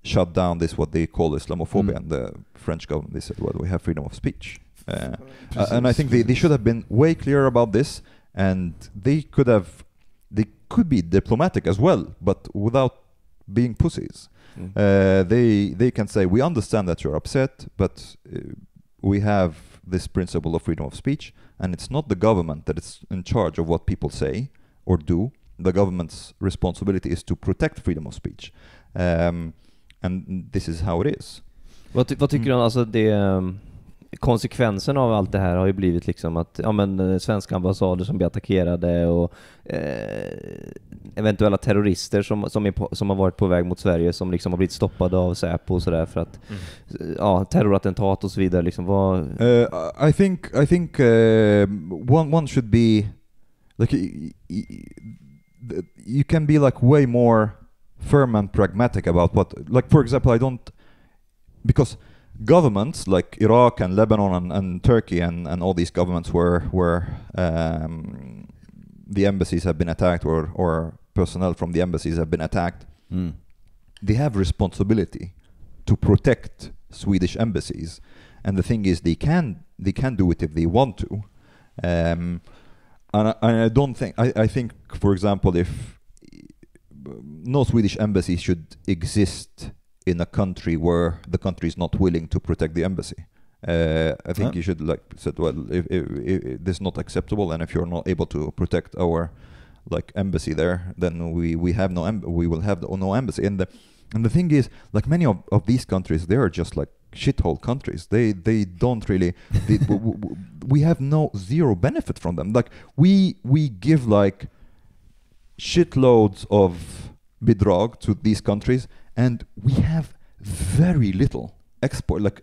shut down this, what they call Islamophobia, and the French government, they said, well, we have freedom of speech. And I think they should have been way clearer about this, and they could be diplomatic as well, but without being pussies. They can say, we understand that you're upset, but we have this principle of freedom of speech, and it's not the government that is in charge of what people say or do. The government's responsibility is to protect freedom of speech, and this is how it is. Vad tycker du om, alltså konsekvensen av allt det här har ju blivit liksom att svenska ambassader som blir attackerade och eventuella terrorister som har varit på väg mot Sverige som liksom har blivit stoppade av Säpo och sådär för att terrorattentat och så vidare liksom I think one should be like you can be like way more firm and pragmatic about what, like, for example, because governments like Iraq and Lebanon and Turkey and all these governments where the embassies have been attacked or personnel from the embassies have been attacked, they have responsibility to protect Swedish embassies, and the thing is they can do it if they want to, and I don't think I think, for example, if no Swedish embassy should exist in a country where the country is not willing to protect the embassy. I think you should like said, well, if this is not acceptable, and if you're not able to protect our like embassy there, then we will have no embassy. And the thing is, like many of these countries, they are just like shithole countries. They don't really we have zero benefit from them. Like we give like shitloads of bidrag to these countries, and we have very little export, like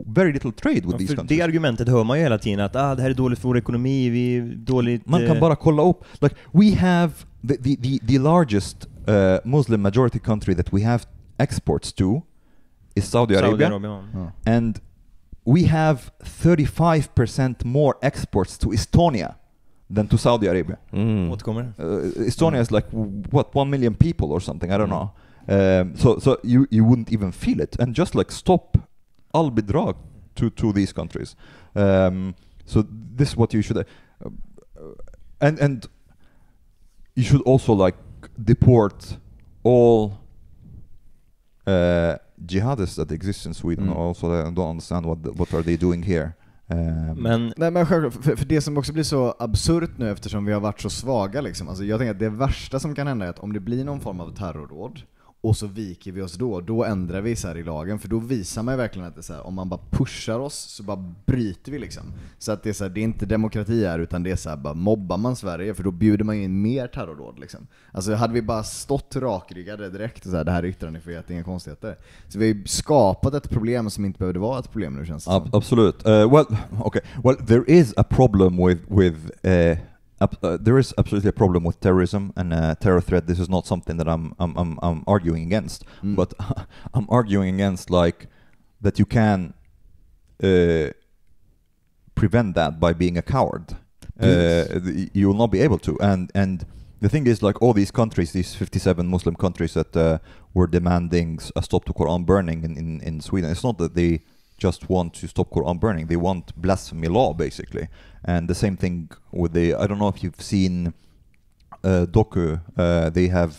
very little trade with these countries. Det argumentet hör man ju hela tiden, att det här är dåligt för vår ekonomi, vi är dåligt... Man kan bara kolla upp, like we have the largest Muslim majority country that we have exports to is Saudi Arabia. And we have 35% more exports to Estonia than to Saudi Arabia. Estonia is like 1 million people or something, I don't know. So you wouldn't even feel it, and just like stop all bidrag to these countries. So this is what you should and you should also like deport all jihadists that exist in Sweden. Also, I don't understand what are they doing here. Men självklart, för det som också blir så absurt nu eftersom vi har varit så svaga liksom. Alltså jag tänker att det värsta som kan hända är att om det blir någon form av terrordåd och så viker vi oss då ändrar vi så här i lagen, för då visar man ju verkligen att det är så här, om man bara pushar oss så bara bryter vi liksom. Så att det är så här, det är inte demokrati här, utan det är så här, bara mobbar man Sverige, för då bjuder man ju in mer terrordåd liksom. Alltså hade vi bara stått rakryggade direkt och så här, det här är yttrandefrihet, inga konstigheter. Så vi har ju skapat ett problem som inte behövde vara ett problem nu, känns det som. Absolut. Well, there is a problem with there is absolutely a problem with terrorism and terror threat. This is not something that I'm arguing against, but I'm arguing against like that you can prevent that by being a coward. You will not be able to. And the thing is, like all these countries, these 57 Muslim countries that were demanding a stop to Quran burning in Sweden, it's not that they just want to stop Quran burning. They want blasphemy law, basically. And the same thing with I don't know if you've seen docu. They have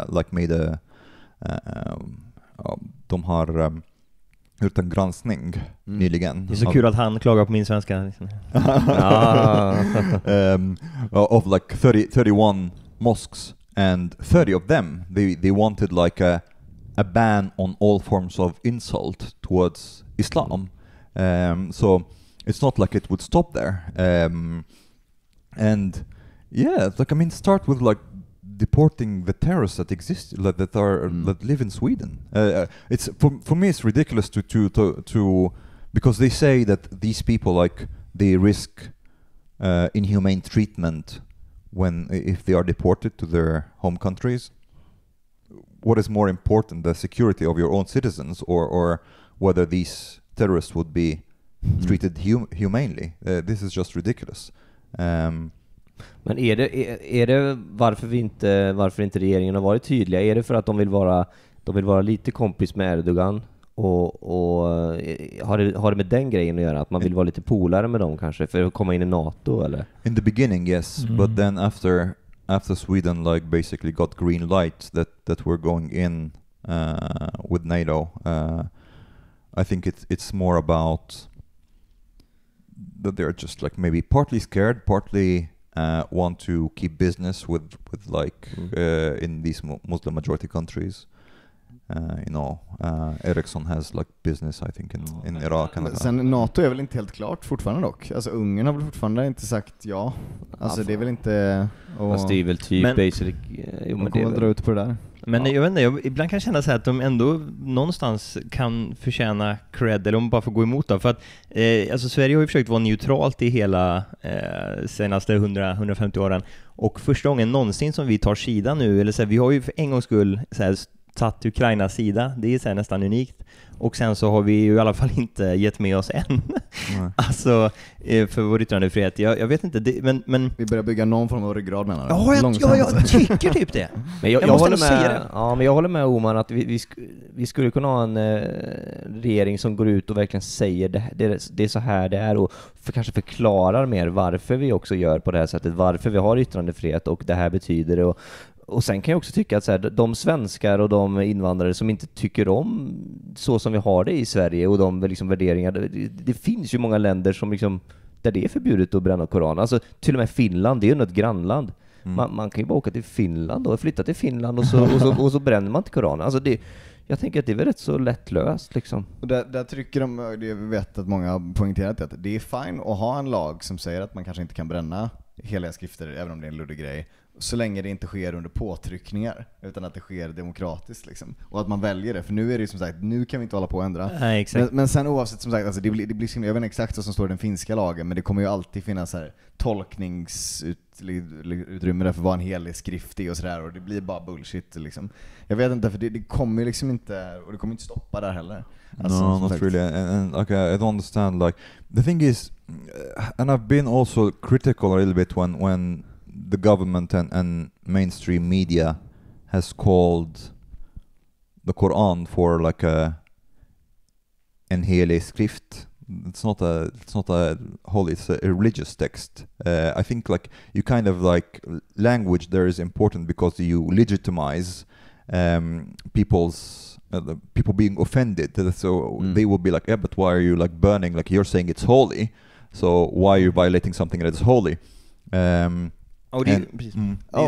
like made de har gjort en granskning nyligen. Det är så kul att han klagar på min svenska. Liksom. Of like 31 mosques, and 30 of them, they wanted like a ban on all forms of insult towards Islam. So it's not like it would stop there. And yeah, like I mean, start with like deporting the terrorists that exist, that live in Sweden. It's for me, it's ridiculous to because they say that these people like they risk inhumane treatment if they are deported to their home countries. What is more important, the security of your own citizens, or whether these terrorists would be treated humanely? This is just ridiculous. Men är det varför inte regeringen har varit tydliga? Är det för att de vill vara lite kompis med Erdogan och har det med den grejen att göra, att man vill vara lite polare med dem kanske för att komma in i NATO, eller? In the beginning, yes, but then after Sweden like basically got green light that we're going in with NATO, I think it's more about that they're just like maybe partly scared, partly want to keep business with like in these Muslim majority countries. Ericsson has like business, I think, in Iraq. Sen NATO är väl inte helt klart fortfarande dock. Alltså Ungern har väl fortfarande inte sagt ja. Alltså det är väl inte... Fast det är väl typ basic... Man kommer dra ut på det där. Men jag vet inte, ibland kan jag känna så här att de ändå någonstans kan förtjäna cred, eller om de bara får gå emot dem. För att alltså Sverige har ju försökt vara neutralt i hela senaste 100-150 åren. Och första gången någonsin som vi tar sida nu, eller så här, vi har ju för en gångs skull så här, satt Ukrainas sida, det är så här nästan unikt. Och sen så har vi ju i alla fall inte gett med oss än. Alltså för vår yttrandefrihet. Jag vet inte, men vi börjar bygga någon form av ryggrad, menar du? Ja, jag tycker typ det. Men jag håller med. Ja, men jag håller med Omar att vi skulle kunna ha en regering som går ut och verkligen säger det är så här det är, och kanske förklarar mer varför vi också gör på det här sättet, varför vi har yttrandefrihet och det här betyder det. Och sen kan jag också tycka att så här, de svenskar och de invandrare som inte tycker om så som vi har det i Sverige och de liksom värderingar, det finns ju många länder som liksom, där det är förbjudet att bränna Koran. Alltså till och med Finland, det är ju ett grannland. Man kan ju bara åka till Finland och flytta till Finland och så bränner man till Koran. Alltså jag tänker att det är väl rätt så lättlöst liksom. Och där trycker de, jag vet att många har poängterat att det är fine att ha en lag som säger att man kanske inte kan bränna heliga skrifter, även om det är en luddig grej, så länge det inte sker under påtryckningar, utan att det sker demokratiskt liksom. Och att man väljer det, för nu är det ju som sagt, nu kan vi inte hålla på och ändra. Nej, exakt. Men sen oavsett, som sagt, alltså det blir jag vet inte exakt vad som står i den finska lagen, men det kommer ju alltid finnas så här tolkningsutrymme där för vad en helig skrift är och sådär, och det blir bara bullshit liksom. Jag vet inte, för det kommer ju liksom inte, och det kommer inte stoppa där heller. Alltså, no, not really. And okay, I don't understand. Like the thing is, and I've been also critical a little bit when the government and mainstream media has called the Quran for like en helig skrift. It's not a holy, it's a religious text. I think like you kind of like language there is important because you legitimize people being offended. So they will be like, yeah, but why are you like burning? Like you're saying it's holy, so why are you violating something that is holy? Och det är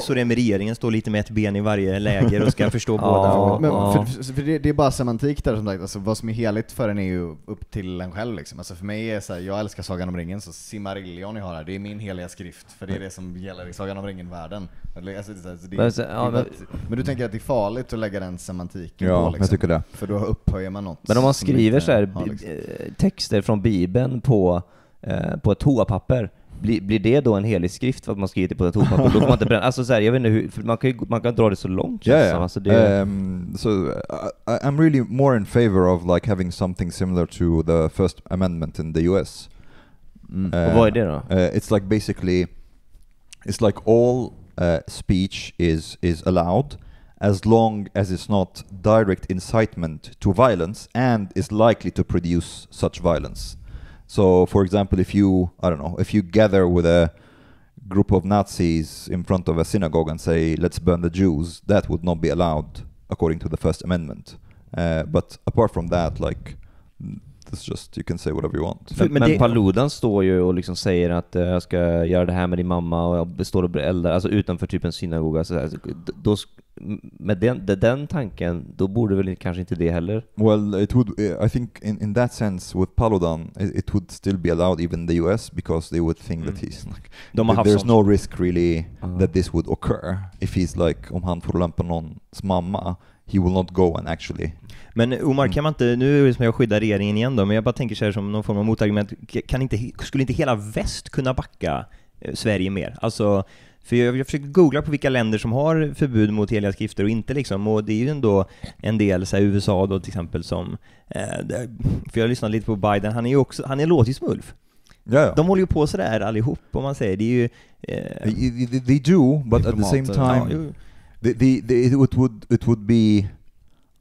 så det är med regeringen, står lite med ett ben i varje läger och ska förstå båda. Men för det är bara semantik där som sagt. Alltså, vad som är heligt för en är ju upp till en själv liksom. Alltså för mig är så här, jag älskar Sagan om ringen, så Silmarillion jag har här, det är min heliga skrift, för det är det som gäller i Sagan om ringen-världen. Alltså, men du tänker att det är farligt att lägga den semantiken på liksom, jag tycker det. för då upphöjer man något. Men om man skriver så här liksom. texter från Bibeln på ett toapapper, Blir det då en helig skrift för att man skriver det på ett toapapper? Då får man inte bränna. Alltså så här, jag vet inte hur, för man kan dra det så långt. Yeah. Alltså, det... So I'm really more in favor of like having something similar to the First Amendment in the US. Och vad är det då? It's like basically, it's like all speech is allowed as long as it's not direct incitement to violence and is likely to produce such violence. So, for example, if you gather with a group of Nazis in front of a synagogue and say, let's burn the Jews, that would not be allowed according to the First Amendment. But apart from that, like, it's just, you can say whatever you want. Men Paludan står ju och liksom säger att jag ska göra det här med din mamma och jag består och eldar, alltså utanför typ en synagoga. Så då, med den tanken, då borde väl kanske inte det heller? Well, it would. I think in that sense, with Paludan, it would still be allowed even in the US because they would think that he's like. There's no risk really that this would occur if he's like, om han får lämpa någons mamma, he will not go and actually. Men Omar, kan man inte, nu är det som jag skyddar regeringen igen då, men jag bara tänker så här som någon form av motargument, skulle inte hela väst kunna backa Sverige mer? Alltså, för jag försöker googla på vilka länder som har förbud mot heliga skrifter och inte liksom, och det är ju ändå en del så här, USA då till exempel som för jag lyssnade lite på Biden, han är låtismulf. Yeah. De håller ju på sådär allihop, om man säger, det är ju they do, but at the same time it would be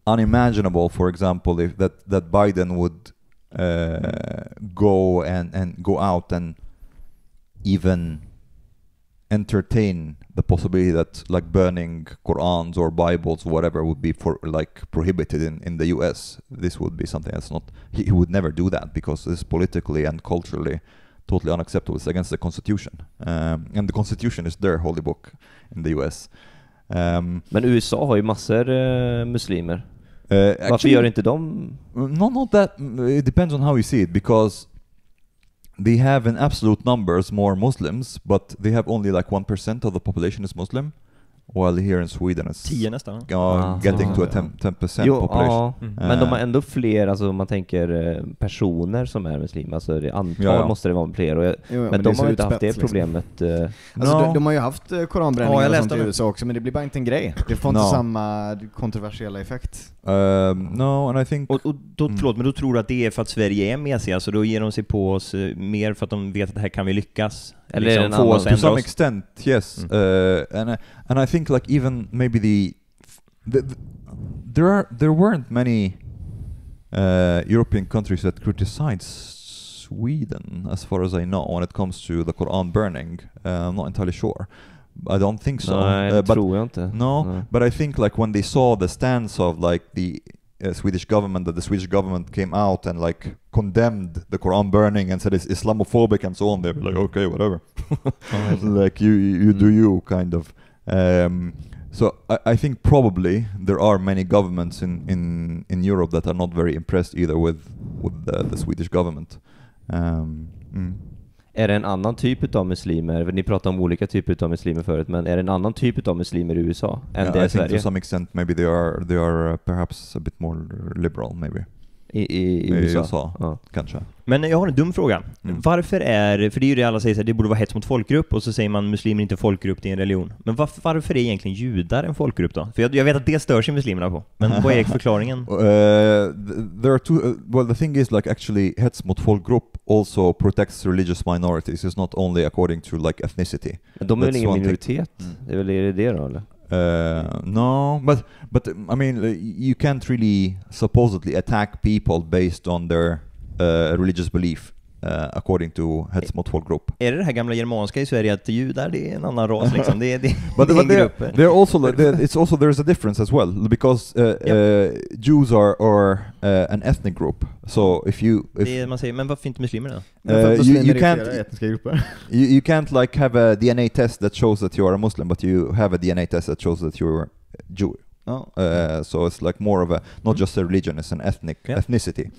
unimaginable, for example, if that Biden would go and go out and even entertain the possibility that like burning Korans or Bibles or whatever would be prohibited in the US. This would be something that's not, he would never do that because it's politically and culturally totally unacceptable. It's against the Constitution. And the Constitution is their holy book in the US. Men USA har ju massor muslimer. Varför Actually, gör inte de? Not that. It depends on how you see it, because they have in absolute numbers more Muslims, but they have only like 1% of the population is Muslim. While here in Sweden it's 10 nästan. Getting to a 10% population. Men de har ändå fler, alltså om man tänker personer som är muslimer, alltså det antal måste det vara fler. Och men de har inte haft det problemet. Alltså de har ju haft koranbränningar och sånt i USA också, men det blir bara inte en grej. Det får inte samma kontroversiella effekt. No, and I think... Och då, förlåt, men då tror du att det är för att Sverige är mesiga, alltså då ger de sig på oss mer för att de vet att det här kan vi lyckas? Eller liksom få oss to some extent, yes. And I think like even maybe there weren't many European countries that criticized Sweden, as far as I know, when it comes to the Quran burning. I'm not entirely sure. I don't think so. Nej, tror jag inte. No, but I think like when they saw the stance of like the Swedish government, that the Swedish government came out and like condemned the Quran burning and said it's Islamophobic and so on, they were like, okay, whatever. Like you do you, kind of. So I think probably there are many governments in Europe that are not very impressed either with the Swedish government. Är det en annan typ av muslimer? Ni pratade om olika typer av muslimer förut, men är det en annan typ av muslimer i USA än det i Sverige? I think to some extent maybe they are perhaps a bit more liberal, maybe. I USA. Ja. Kanske. Men jag har en dum fråga. Varför för det är ju det alla säger så här, det borde vara hets mot folkgrupp, och så säger man muslimer inte folkgrupp, det är en religion. Men varför är egentligen judar en folkgrupp då? För jag vet att det stör sig muslimerna på. Men vad är förklaringen? There are two. Well, the thing is like actually hets mot folkgrupp also protects religious minorities. It's not only according to like ethnicity. Men de är väl ingen minoritet? Det är väl det då, eller? No, but I mean, you can't really supposedly attack people based on their religious belief, according to hets mot folkgrupp. Är det här gamla germanska i Sverige att judar det är en annan ras liksom? Det but they're also it's also there's a difference as well, because Jews are an ethnic group. So if man säger, men varför inte muslimer då? You can't like have a DNA test that shows that you are a Muslim, but you have a DNA test that shows that you're Jew. So it's like more of a not just a religion, it's an ethnicity.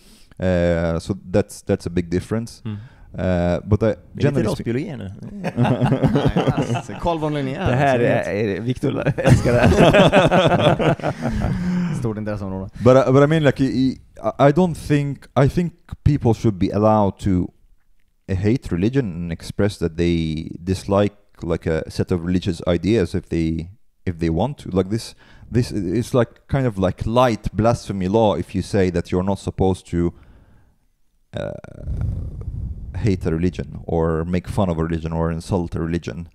So that's a big difference. But generally rasbiologi nu. Carl von Linné. Det här är Victor älskar det här. Stort intresseområde. But I mean like I think people should be allowed to hate religion and express that they dislike like a set of religious ideas if they want to. Like this it's like kind of like light blasphemy law if you say that you're not supposed to hate a religion or make fun of a religion or insult a religion.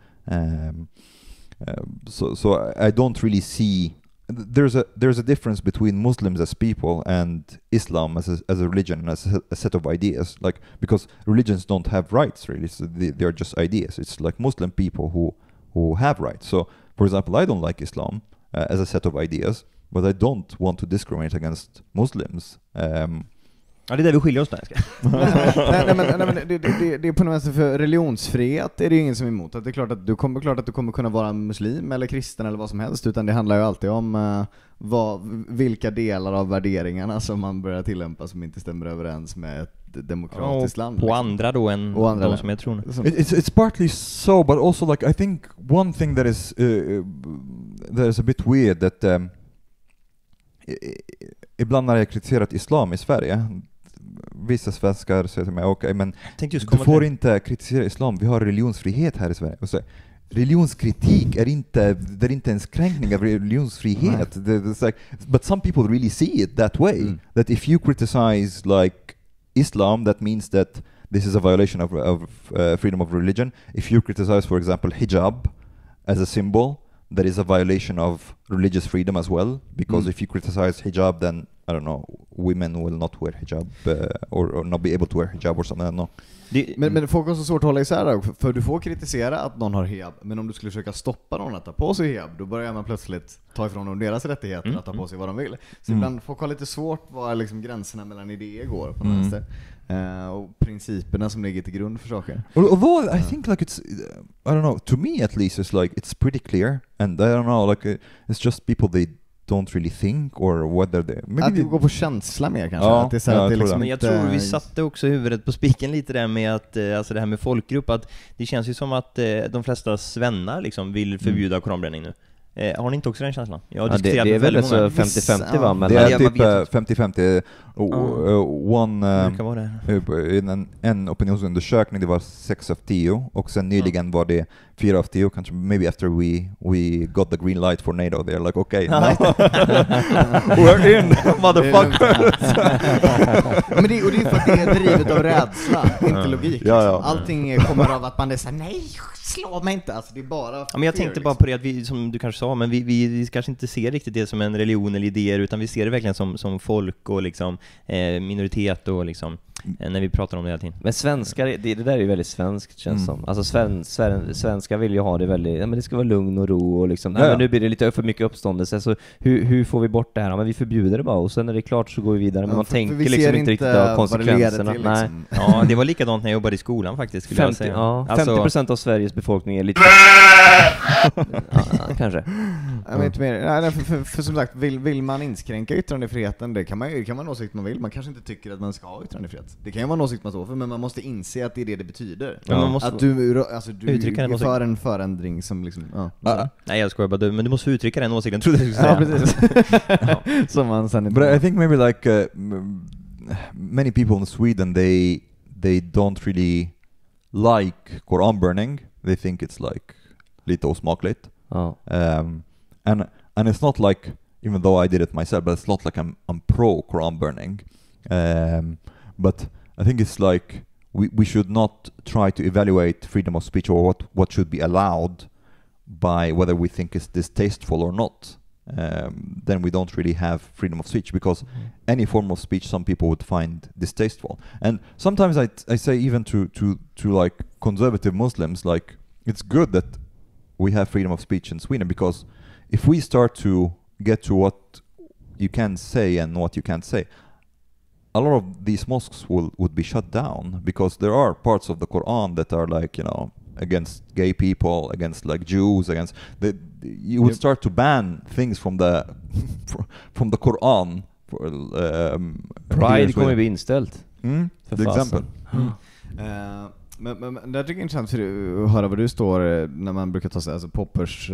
So I don't really see. There's a difference between Muslims as people and Islam as a religion, as a set of ideas. Like, because religions don't have rights really, so they are just ideas. It's like Muslim people who have rights. So, for example, I don't like Islam as a set of ideas, but I don't want to discriminate against Muslims. Ja, det är där vi skiljer oss där. Det är på något sätt för religionsfrihet är det ju ingen som är emot. Att det är klart att du kommer kunna vara muslim eller kristen eller vad som helst, utan det handlar ju alltid om vilka delar av värderingarna som man börjar tillämpa som inte stämmer överens med ett demokratiskt land. På andra då än de som jag tror. It's partly so, but also like I think one thing that is a bit weird that ibland när jag kritiserat islam i Sverige, vissa svenskar säger till mig, okej, men du får inte kritisera islam, vi har religionsfrihet här i Sverige. Och så, religionskritik är inte en kränkning av religionsfrihet. Like, but some people really see it that way, that if you criticize like Islam, that means that this is a violation of freedom of religion. If you criticize, for example, hijab as a symbol, that is a violation of religious freedom as well, because if you criticize hijab, then I don't know, women will not wear hijab or not be able to wear hijab or something. I don't know. Men folk har så svårt att hålla isär där, för du får kritisera att någon har hijab, men om du skulle försöka stoppa någon att ta på sig hijab, då börjar man plötsligt ta ifrån dem deras rättigheter att ta på sig vad de vill. Så ibland folk har lite svårt var liksom gränserna mellan idéer går på något sätt. Och principerna som ligger till grund för saker. Although I think like it's I don't know, to me at least it's like it's pretty clear, and I don't know, like it's just people they don't really think or whether they maybe att det går på känsla mer kanske. Ja, att det är så att det liksom men jag tror vi satte också huvudet på spiken lite där med att alltså det här med folkgrupp, att det känns ju som att de flesta svennar liksom vill förbjuda koranbränning nu. Har ni inte också den känslan? Det är väl så 50-50 va? Men det är typ 50-50. En opinionsundersökning, det var 6 av 10, och sen nyligen var det 4 av 10, kanske maybe after we got the green light for NATO, they're like okay, we're in, motherfuckers. Men det är för att det är drivet av rädsla, inte logik. Ja. Allting kommer av att man är så här, nej, slå mig inte, alltså det är bara men jag tänkte bara på det att vi, som du kanske sa, men vi kanske inte ser riktigt det som en religion eller idéer, utan vi ser det verkligen som folk och liksom minoritet och liksom när vi pratar om det hela tiden. Men svenskar, det där är ju väldigt svenskt känns som. Alltså svenskar vill ju ha det väldigt, men det ska vara lugn och ro och liksom, men nu blir det lite för mycket uppståndelse, så hur får vi bort det här? Men vi förbjuder det bara, och sen är det klart så går vi vidare, men man tänker liksom inte riktigt av konsekvenserna. Till, liksom. Nej. Ja, det var likadant när jag jobbade i skolan faktiskt, skulle jag säga. Ja, alltså, 50% av Sveriges befolkning är lite kanske. Jag vet inte mer. För som sagt, vill man inskränka yttrandefriheten, det kan man åsikt man vill. Man kanske inte tycker att man ska ha yttrandefrihet. Det kan ju vara en åsikt man står för, men man måste inse att det är det betyder. Ja. Man måste att du är för en förändring som liksom... nej, jag skojar bara, men du måste uttrycka den åsikten, tror jag skulle säga. Ja, precis. Som man sen inte... But I think maybe like many people in Sweden, they don't really like Koran burning. They think it's like lite osmakligt. And it's not like, even though I did it myself, but it's not like I'm pro Koran burning. But I think it's like we should not try to evaluate freedom of speech or what should be allowed by whether we think it's distasteful or not. Then we don't really have freedom of speech, because any form of speech some people would find distasteful. And sometimes I say even to like conservative Muslims, like it's good that we have freedom of speech in Sweden, because if we start to get to what you can say and what you can't say, a lot of these mosques would be shut down, because there are parts of the Quran that are like, you know, against gay people, against like Jews, against you would start to ban things from the Quran. Pride kommer bli inställt. Till exempel. Men det tycker jag är intressant för att höra vad du står när man brukar ta sig, alltså Poppers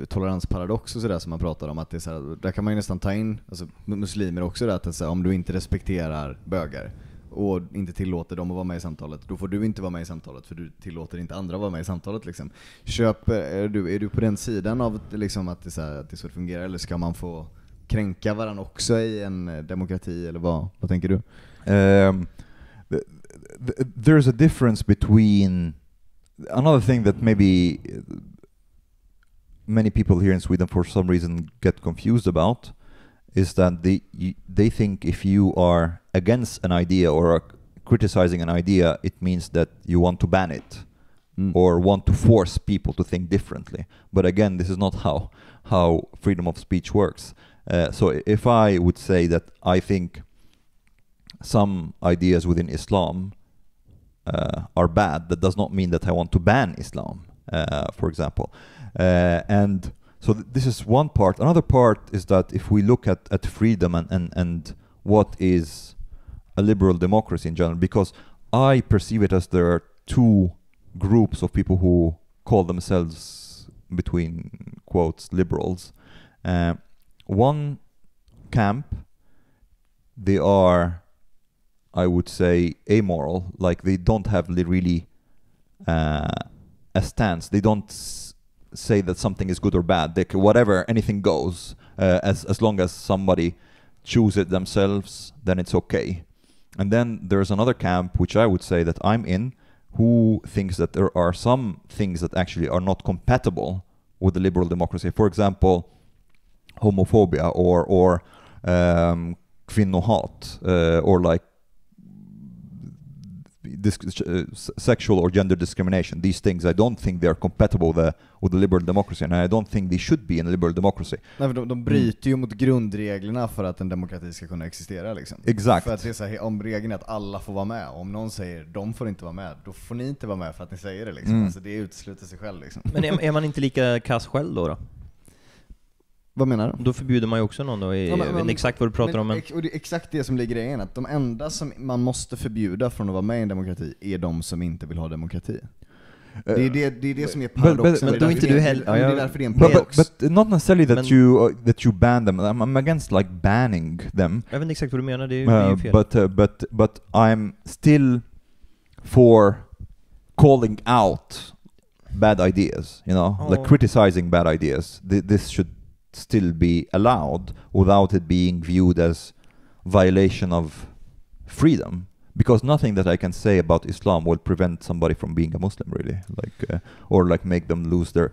toleransparadox och sådär som man pratar om, att det är så här, där kan man ju nästan ta in alltså muslimer också där, att det är så här, om du inte respekterar bögar och inte tillåter dem att vara med i samtalet, då får du inte vara med i samtalet för du tillåter inte andra vara med i samtalet liksom. Är du på den sidan av liksom att det är så det fungerar, eller ska man få kränka varandra också i en demokrati, eller vad tänker du? There's a difference between another thing that maybe many people here in Sweden for some reason get confused about is that they think if you are against an idea or are criticizing an idea, it means that you want to ban it or want to force people to think differently. But again, this is not how freedom of speech works. So if I would say that I think some ideas within Islam are bad, that does not mean that I want to ban Islam, for example. And so this is one part. Another part is that if we look at freedom and what is a liberal democracy in general, because I perceive it as there are two groups of people who call themselves, between quotes, liberals. One camp, they are, I would say, amoral, like they don't have really a stance. They don't say that something is good or bad. They whatever, anything goes. As long as somebody chooses it themselves, then it's okay. And then there's another camp, which I would say that I'm in, who thinks that there are some things that actually are not compatible with the liberal democracy. For example, homophobia or kvinnohat, or like sexual or gender discrimination. These things, I don't think they're compatible with the liberal democracy, and I don't think they should be in a liberal democracy. Nej, för de bryter ju mot grundreglerna för att en demokrati ska kunna existera liksom. Exakt. För att det är så här, om regeln är att alla får vara med, om någon säger de får inte vara med, då får ni inte vara med för att ni säger det liksom. Alltså det utesluter sig själv liksom. Men är man inte lika kass själv då? Vad menar du? Då förbjuder man ju också någon då, men exakt vad du pratar om. Och det är exakt det som ligger i en, att de enda som man måste förbjuda från att vara med i en demokrati är de som inte vill ha demokrati. Det är det som är paradoxen. Men då inte du heller. Det är därför det är en paradox. But not necessarily that you ban them. I'm against like banning them. Jag vet inte exakt vad du menar, det är ju fel. But I'm still for calling out bad ideas, you know, like criticizing bad ideas. This should still be allowed without it being viewed as violation of freedom, because nothing that I can say about Islam will prevent somebody from being a Muslim, really, like or like make them lose their,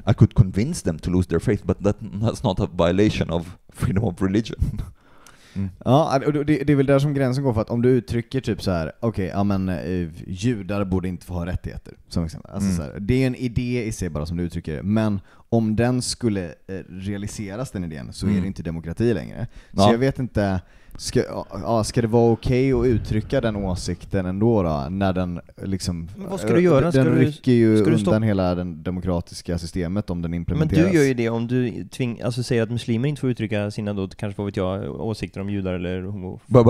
I could convince them to lose their faith, but that's not a violation of freedom of religion. Ja, det är väl där som gränsen går, för att om du uttrycker typ så här, okej, ja men judar borde inte få ha rättigheter som exempel. Alltså så här, det är en idé i sig bara som du uttrycker det, men om den skulle realiseras, den idén, så är det inte demokrati längre. Så jag vet inte, ska det vara okej att uttrycka den åsikten ändå då, när den liksom, men vad ska du göra? Den rycker ju undan hela den demokratiska systemet om den implementeras. Men du gör ju det om du alltså säger att muslimer inte får uttrycka sina då, kanske vad vet jag, åsikter om judar eller homofiler. But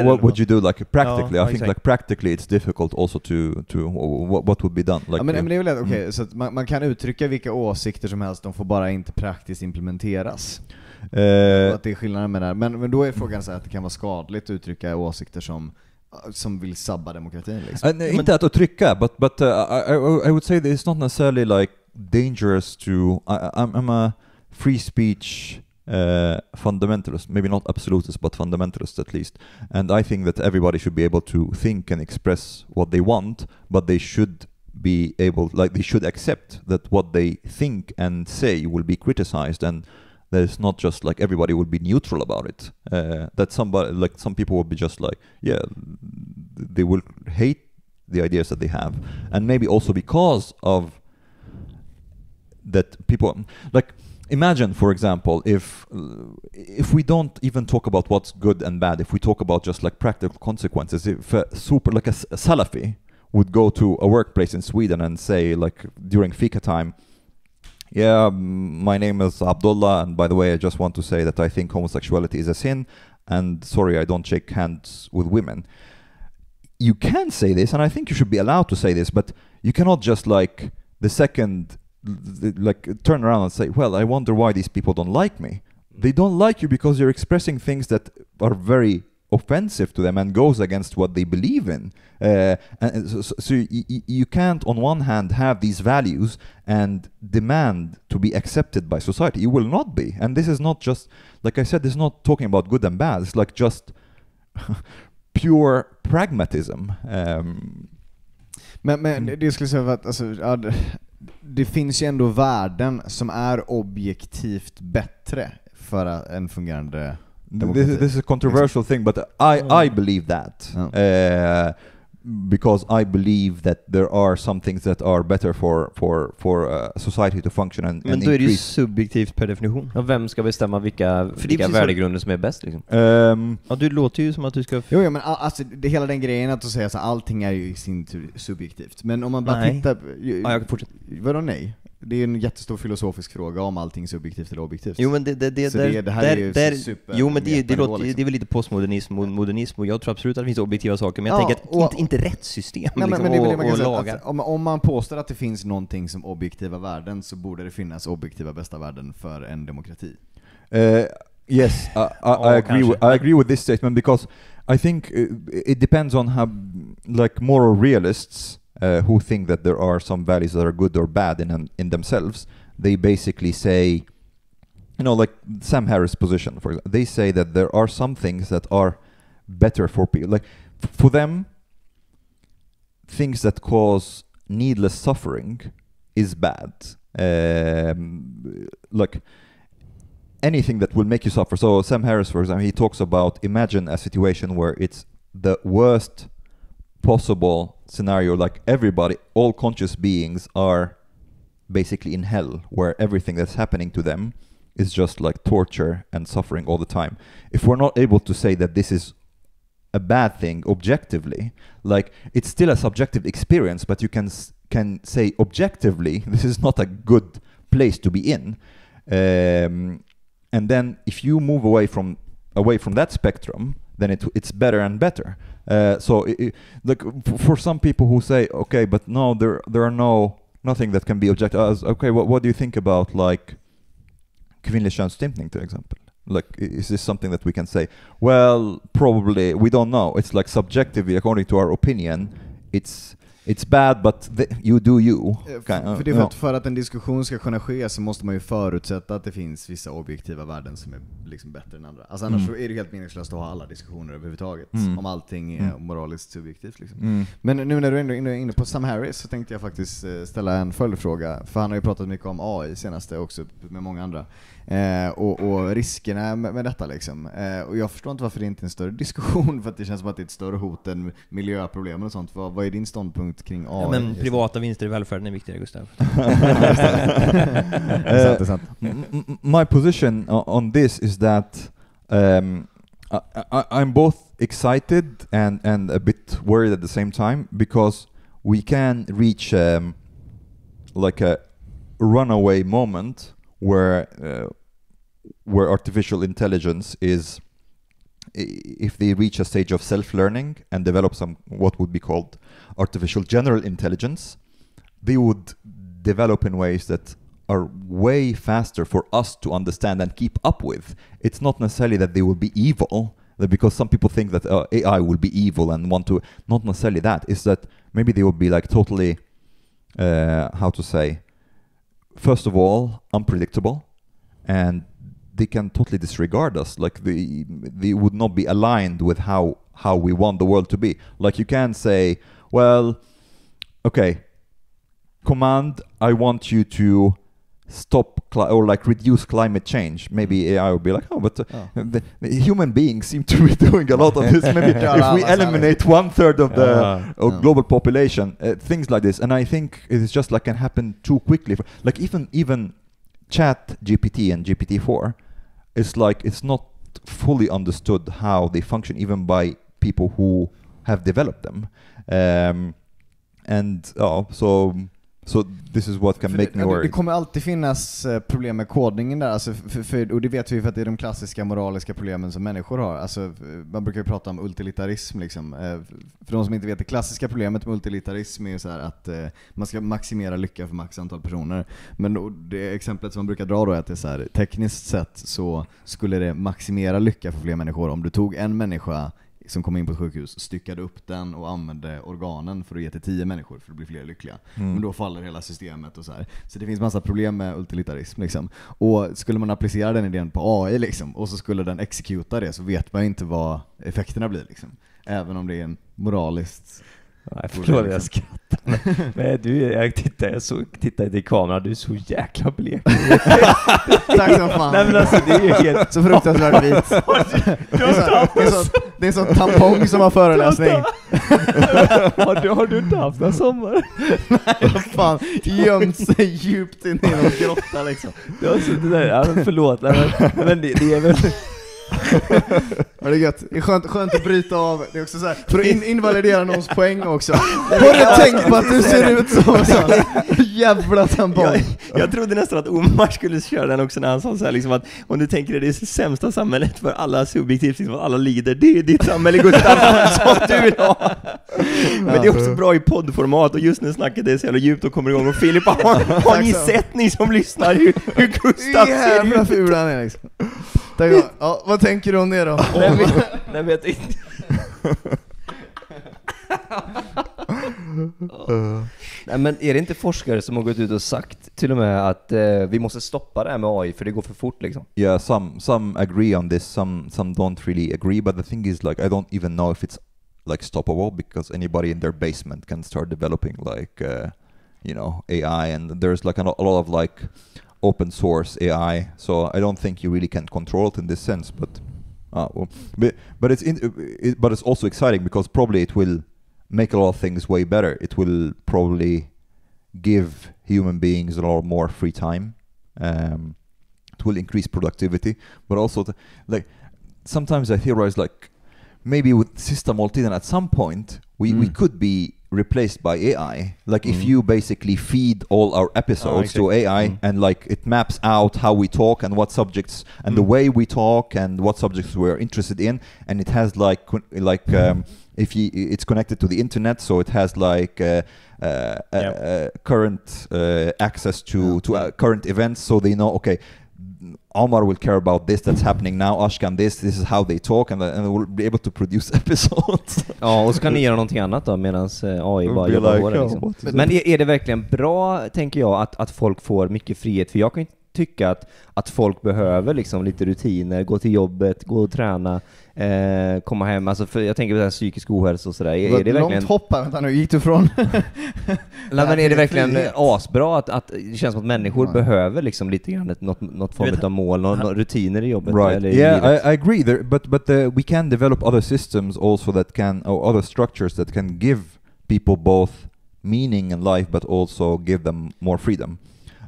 what would you do, like practically? I think like practically it's difficult also to what would be done. Like, men det är väl okej, så att man kan uttrycka vilka åsikter som helst, de får bara inte praktiskt implementeras. Att det är skillnaden med det här. Men då är frågan så att det kan vara skadligt att uttrycka åsikter som vill sabba demokratin liksom. Inte att uttrycka, but I would say that it's not necessarily like dangerous to I'm a free speech fundamentalist, maybe not absolutist but fundamentalist at least, and I think that everybody should be able to think and express what they want, but they should be able, like they should accept that what they think and say will be criticized, and there's not just like everybody would be neutral about it. That somebody, like some people would be just like, yeah, they will hate the ideas that they have, and maybe also because of that people, like imagine for example if we don't even talk about what's good and bad, if we talk about just like practical consequences, if super like a Salafi would go to a workplace in Sweden and say like during fika time, yeah, my name is Abdullah, and by the way, I just want to say that I think homosexuality is a sin, and sorry, I don't shake hands with women. You can say this, and I think you should be allowed to say this, but you cannot just like the second, like turn around and say, well, I wonder why these people don't like me. They don't like you because you're expressing things that are very offensive to them and goes against what they believe in. And so you can't on one hand have these values and demand to be accepted by society. You will not be. And this is not just, like I said, this is not talking about good and bad. It's like just pure pragmatism. Men det skulle säga att alltså, det finns ju ändå värden som är objektivt bättre för en fungerande demokrati. This is a controversial thing, but I believe that. Because I believe that there are some things that are better for society to function and men då är det ju subjektivt per definition. Och vem ska bestämma vilka värdegrunder som är bäst liksom? Ja, du låter ju som att du ska... Jo, men alltså, det hela den grejen att säga så allting är ju i sin tur subjektivt. Men om man bara tittar... Ja, jag fortsätter. Vadå nej? Det är en jättestor filosofisk fråga om allting är subjektivt eller objektivt. Jo, men det här är ju super... Jo, men det är väl lite postmodernism och modernism, och jag tror absolut att det finns objektiva saker, men jag tänker att inte rättssystem nej, liksom, men det är väl man kan och säga lagar. att om man påstår att det finns någonting som objektiva värden, så borde det finnas objektiva bästa värden för en demokrati. Yes, I agree with this statement, because I think it depends on how, like, moral realists who think that there are some values that are good or bad in themselves. They basically say, you know, like Sam Harris' position, for example, they say that there are some things that are better for people. Like, for them, things that cause needless suffering is bad. Like, anything that will make you suffer. So Sam Harris, for example, he talks about, imagine a situation where it's the worst possible scenario, like everybody, all conscious beings are basically in hell, where everything that's happening to them is just like torture and suffering all the time. If we're not able to say that this is a bad thing objectively, like, it's still a subjective experience, but you can say objectively this is not a good place to be in. And then if you move away from that spectrum, then it's better and better. So like for some people who say, okay, but no, there are nothing that can be objective. Okay, what do you think about, like, kvinnlig könsstympning, for example? Like, is this something that we can say? Well, probably we don't know. It's like subjectively, according to our opinion, it's bad, but you do you. För det är för att en diskussion ska kunna ske, så måste man ju förutsätta att det finns vissa objektiva värden som är liksom bättre än andra. Alltså annars så är det helt meningslöst att ha alla diskussioner överhuvudtaget om allting är moraliskt subjektivt liksom. Men nu när du ändå är inne på Sam Harris, så tänkte jag faktiskt ställa en följdfråga, för han har ju pratat mycket om AI senaste också med många andra. Och riskerna med detta liksom. Och jag förstår inte varför det inte är en större diskussion, för att det känns som att det är ett större hot än miljöproblem och sånt. Vad är din ståndpunkt kring AI? Ja, men privata vinster i välfärden är viktigare, Gustav. Det är sant. My position on this is that I'm both excited and a bit worried at the same time, because we can reach like a runaway moment where artificial intelligence is, if they reach a stage of self-learning and develop some what would be called artificial general intelligence, they would develop in ways that are way faster for us to understand and keep up with. It's not necessarily that they will be evil, because some people think that AI will be evil and want to, not necessarily that. It's that maybe they will be like totally, how to say, first of all, unpredictable, and they can totally disregard us. Like, they would not be aligned with how we want the world to be. Like, you can say, well, okay, command, I want you to stop or like reduce climate change. Maybe AI will be like, oh, but the human beings seem to be doing a lot of this. Maybe if we eliminate 1/3 of the global population, things like this. And I think it's just like can happen too quickly. Like even Chat GPT and GPT-4, it's like it's not fully understood how they function, even by people who have developed them. So this is what can make me worried. Det kommer alltid finnas problem med kodningen där, alltså och det vet vi för att det är de klassiska moraliska problemen som människor har. Alltså, man brukar ju prata om utilitarism liksom. För de som inte vet, det klassiska problemet med utilitarism är så här att man ska maximera lycka för max antal personer. Men det exemplet som man brukar dra då är att det är så här, tekniskt sett så skulle det maximera lycka för fler människor om du tog en människa som kom in på ett sjukhus, styckade upp den och använde organen för att ge till 10 människor för att bli fler lyckliga. Men då faller hela systemet och så här. Så det finns massa problem med utilitarism liksom. Och skulle man applicera den idén på AI liksom, och så skulle den exekuta det, så vet man inte vad effekterna blir liksom. Även om det är en moraliskt... Jag förstår det, jag skrattar. Men jag tittar i kameran, du är så jäkla blek. Tack så fan. Nej men alltså det är ju helt... Så fruktansvärt vit. Det är en sån tampong som har föreläsning. Har du inte haft en sommar? Nej, fan. Gömt sig djupt in i någon grotta liksom. Det där, ja, förlåt. Men det är väl... Ja, det är gött. Det är skönt att bryta av. Det är också så här, för att invalidera någons poäng också. Har du tänkt på att du ser ut som så jävla tampong? Jag trodde nästan att Omar skulle köra den också när han sa så här, liksom att om du tänker att det är det sämsta samhället för alla subjektivt, liksom att alla lider, det är ditt samhälle, Gustav, som du vill ha. Men det är också bra i poddformat, och just nu snacket är så jävla djupt och kommer igång. Och Filip, har ni sett, ni som lyssnar, hur Gustav ser jävla ut? ful han är liksom. Ja, vad tänker du om det då? Nej, vet inte. Nej, men är det inte forskare som har gått ut och sagt till och med att vi måste stoppa det här med AI för det går för fort liksom? Yeah, some agree on this, some don't really agree, but the thing is, like, I don't even know if it's like stoppable, because anybody in their basement can start developing like AI, and there's like a lot of like open source AI, so I don't think you really can control it in this sense, but it's also exciting because probably it will make a lot of things way better. It will probably give human beings a lot more free time. It will increase productivity, but also like sometimes I theorize like maybe with Sista måltiden at some point we could be replaced by AI. Like if you basically feed all our episodes to AI and like it maps out how we talk and what subjects and the way we talk and what subjects we're interested in, and it has it's connected to the internet, so it has like current access to current events, so they know, okay, Omar will care about this that's happening now, Ashkan this is how they talk, and we'll be able to produce episodes. Ja, och så kan ni göra någonting annat då medan AI bara jobbar på det liksom. Men är det verkligen bra, tänker jag, att folk får mycket frihet? För jag kan ju tycka att folk behöver liksom lite rutiner, gå till jobbet, gå och träna, komma hem, alltså för jag tänker på det här psykisk ohälsa och sådär. Är det verkligen långt hopp här, vänta nu, gick du från? Men är det verkligen asbra att det känns som att människor behöver liksom lite grann något form av mål, några rutiner i jobbet? Right. Eller Yeah, I agree there, but we can develop other systems also that can, or other structures that can give people both meaning in life but also give them more freedom.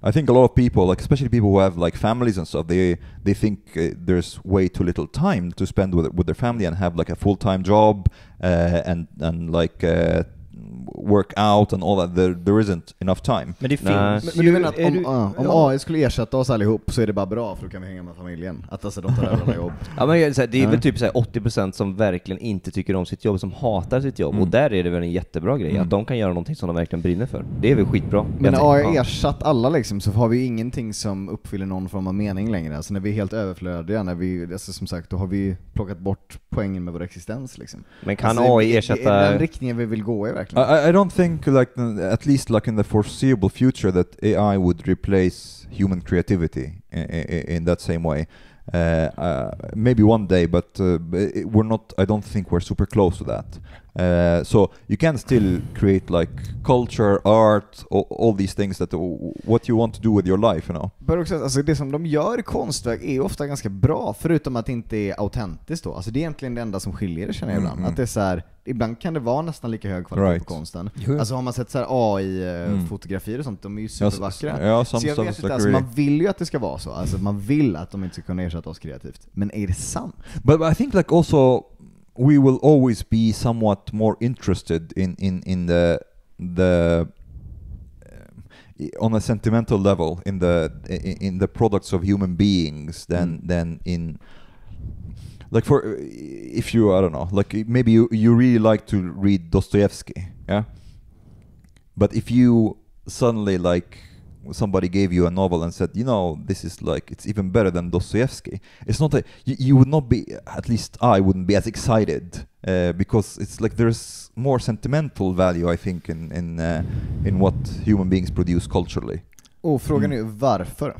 I think a lot of people, like especially people who have like families and stuff, they think there's way too little time to spend with their family and have like a full-time job and like work out and all that. There isn't enough time. Men det finns. Men du menar att om AI skulle ersätta oss allihop så är det bara bra, för då kan vi hänga med familjen. Att alltså de tar över alla jobb. Ja, men det är väl typ så här 80% som verkligen inte tycker om sitt jobb, som hatar sitt jobb. Och där är det väl en jättebra grej att de kan göra någonting som de verkligen brinner för. Det är väl skitbra. Men när AI ersatt alla liksom, så har vi ingenting som uppfyller någon form av mening längre. Alltså när vi är helt överflödiga, när vi, alltså som sagt, då har vi plockat bort poängen med vår existens liksom. Men kan AI ersätta... Är det den riktningen vi vill gå i verkligen? I don't think, like, at least like in the foreseeable future, that AI would replace human creativity in that same way. Maybe one day, but I don't think we're super close to that. So you can still create like culture, art, all these things that what you want to do with your life, you know. Men också, alltså det som de gör i konstverk är ofta ganska bra, förutom att det inte är autentiskt då. Alltså det är egentligen det enda som skiljer det, känner jag ibland. Att det är så här, ibland kan det vara nästan lika hög kvalitet på konsten. Alltså har man sett så här AI-fotografier och sånt, de är ju supervackra. Ja, så jag vet inte, alltså, man vill ju att det ska vara så. Alltså man vill att de inte ska kunna ersätta oss kreativt. Men är det sant? But I think like also we will always be somewhat more interested in the on a sentimental level in the products of human beings than in like for if you I don't know, like maybe you really like to read Dostoevsky, yeah, but if you suddenly like somebody gave you a novel and said, you know, this is like, it's even better than Dostoevsky, it's not you would not be, at least I wouldn't be as excited because it's like there's more sentimental value I think in what human beings produce culturally. Och frågan är varför?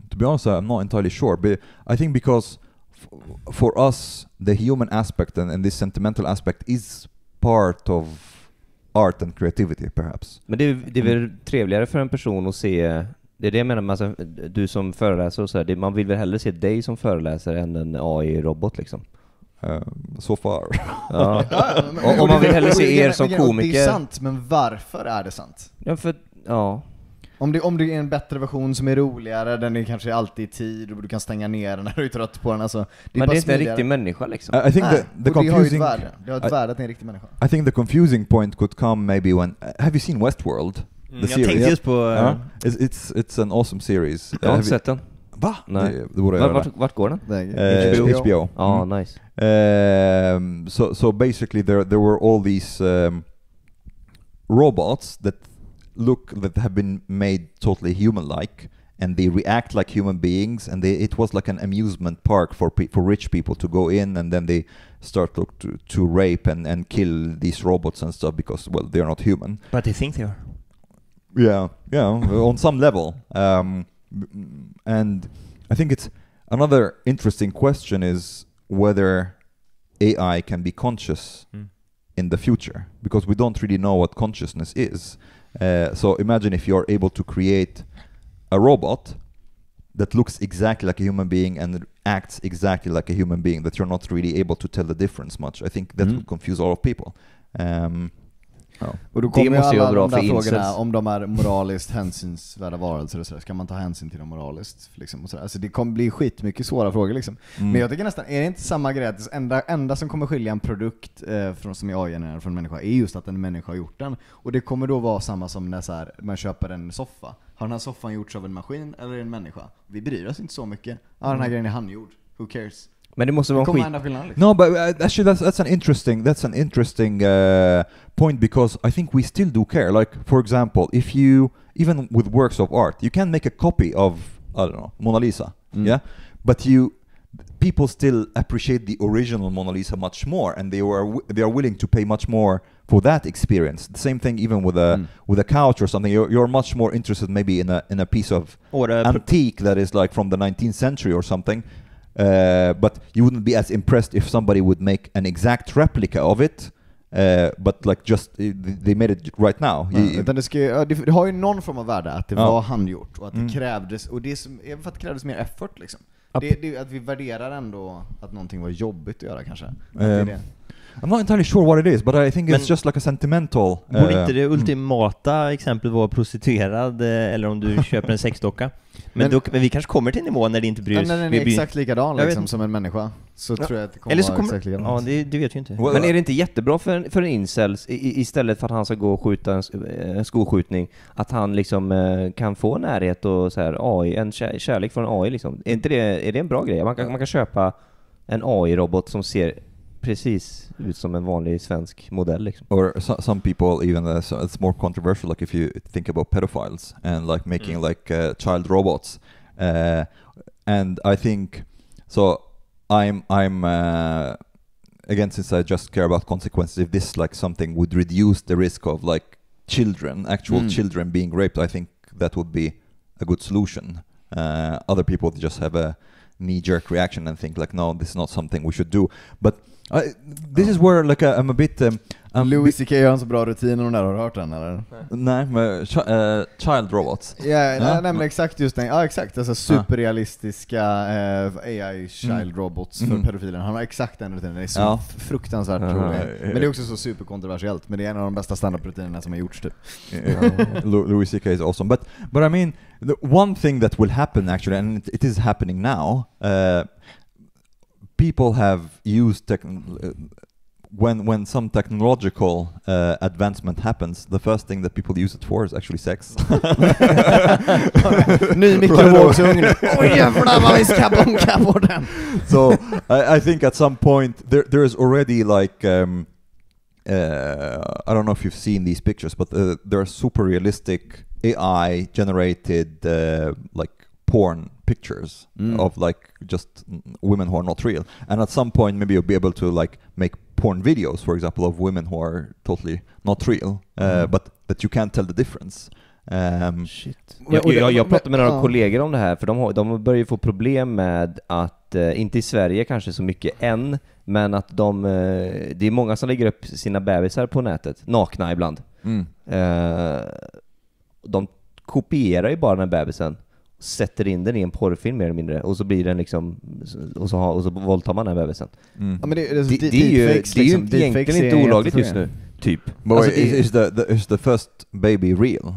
To be honest, I'm not entirely sure, but I think because for us the human aspect and this sentimental aspect is part of art and creativity perhaps. Men det är väl trevligare för en person att se, det är det jag menar med alltså, du som föreläsare och så här, man vill väl hellre se dig som föreläsare än en AI-robot liksom. So far. Ja. Och man vill hellre se er som komiker. Det är sant, men varför är det sant? Ja, för Om det är en bättre version som är roligare, den är kanske alltid i tid och du kan stänga ner den när du är trött på den. Alltså, men det är inte en riktig människa liksom. I think the confusing... Det har ett värde att det är en riktig människa. I think the confusing point could come maybe when... Have you seen Westworld? Jag tänkte just på... It's an awesome series. Jag har inte sett den. Va? Nej. Vart går den? HBO. Nice. So basically there were all these robots that have been made totally human-like, and they react like human beings, and it was like an amusement park for rich people to go in, and then they start to rape and kill these robots and stuff because, well, they're not human. But they think they are. Yeah, on some level. And I think it's another interesting question is whether AI can be conscious in the future, because we don't really know what consciousness is. So imagine if you're able to create a robot that looks exactly like a human being and acts exactly like a human being, that you're not really able to tell the difference much. I think that would confuse a lot of people. Och då kommer alla de där frågorna om de är moraliskt hänsynsvärda varelser och så där. Ska man ta hänsyn till dem moraliskt liksom, och så där. Alltså det kommer bli skitmycket svåra frågor liksom. Men jag tycker nästan, är det inte samma grej att enda som kommer skilja en produkt som är AI-genererad från en människa är just att en människa har gjort den. Och det kommer då vara samma som när så här, man köper en soffa. Har den här soffan gjorts av en maskin eller en människa? Vi bryr oss inte så mycket. Den här grejen är handgjord. Who cares? Men det måste vara en skit. Liksom. No, but actually that's an interesting point, because I think we still do care. Like, for example, if you, even with works of art, you can make a copy of, I don't know, Mona Lisa, yeah? But people still appreciate the original Mona Lisa much more, and they are willing to pay much more for that experience. The same thing even with a couch or something. You're much more interested maybe in a piece of antique that is like from the 19th century or something. But you wouldn't be as impressed if somebody would make an exact replica of it, but like just they made it right now. Utan det har ju någon form av värde att det var handgjort och att det krävdes, och det är för att det krävdes mer effort liksom. Det att vi värderar ändå att någonting var jobbigt att göra kanske. I'm not entirely sure what it is, but I think it's just like a sentimental... Borde inte det ultimata exemplet vara prostituerad eller om du köper en sexdocka? Men vi kanske kommer till en nivå när det inte bryr sig. När den är exakt likadan liksom, som en människa, så tror jag att det kommer eller så vara exakt likadan. Ja, det vet jag inte. Men är det inte jättebra för en incel istället för att han ska gå och skjuta en skolskjutning, att han liksom kan få närhet och så här AI, en kärlek från AI liksom. Är det en bra grej? Man kan köpa en AI-robot som ser precis ut som en vanlig svensk modell liksom. Or some people even it's more controversial, like if you think about pedophiles and like making like child robots, and I think so. I'm again, since I just care about consequences, if this like something would reduce the risk of like actual children being raped, I think that would be a good solution. Other people just have a knee-jerk reaction and think like, no, this is not something we should do. But this is where like I'm a bit Louis CK har en så bra rutin om där, har du hört den eller? Nej, men child robots. Nej, men exakt just den. Ja, exakt, alltså superrealistiska AI child robots för pedofilen. Han har exakt den rutinen. Det är så fruktansvärt roligt. Men det är också så superkontroversiellt, men det är en av de bästa standardrutinerna som har gjorts typ. Louis CK is awesome, but I mean the one thing that will happen actually, and it is happening now, people have used when some technological advancement happens, the first thing that people use it for is actually sex. Ny mikrovågsugn. Oj jävlar vad vi ska bonka på den. So I think at some point there is already like I don't know if you've seen these pictures, but there are super realistic AI generated like porn pictures of like just women who are not real, and at some point maybe you'll be able to like make porn videos, for example, of women who are totally not real, but that you can't tell the difference. Shit. Jag pratade med några kollegor om det här, för de börjar ju få problem med att, inte i Sverige kanske så mycket än, men att det är många som lägger upp sina bebisar på nätet, nakna ibland. De kopierar ju bara den här bebisen, sätter in den i en porrfilm mer eller mindre, och så blir den liksom, och så våldtar man den här bebisen. Ja, men det är ju egentligen inte olagligt just nu, typ. Alltså, is the first baby real?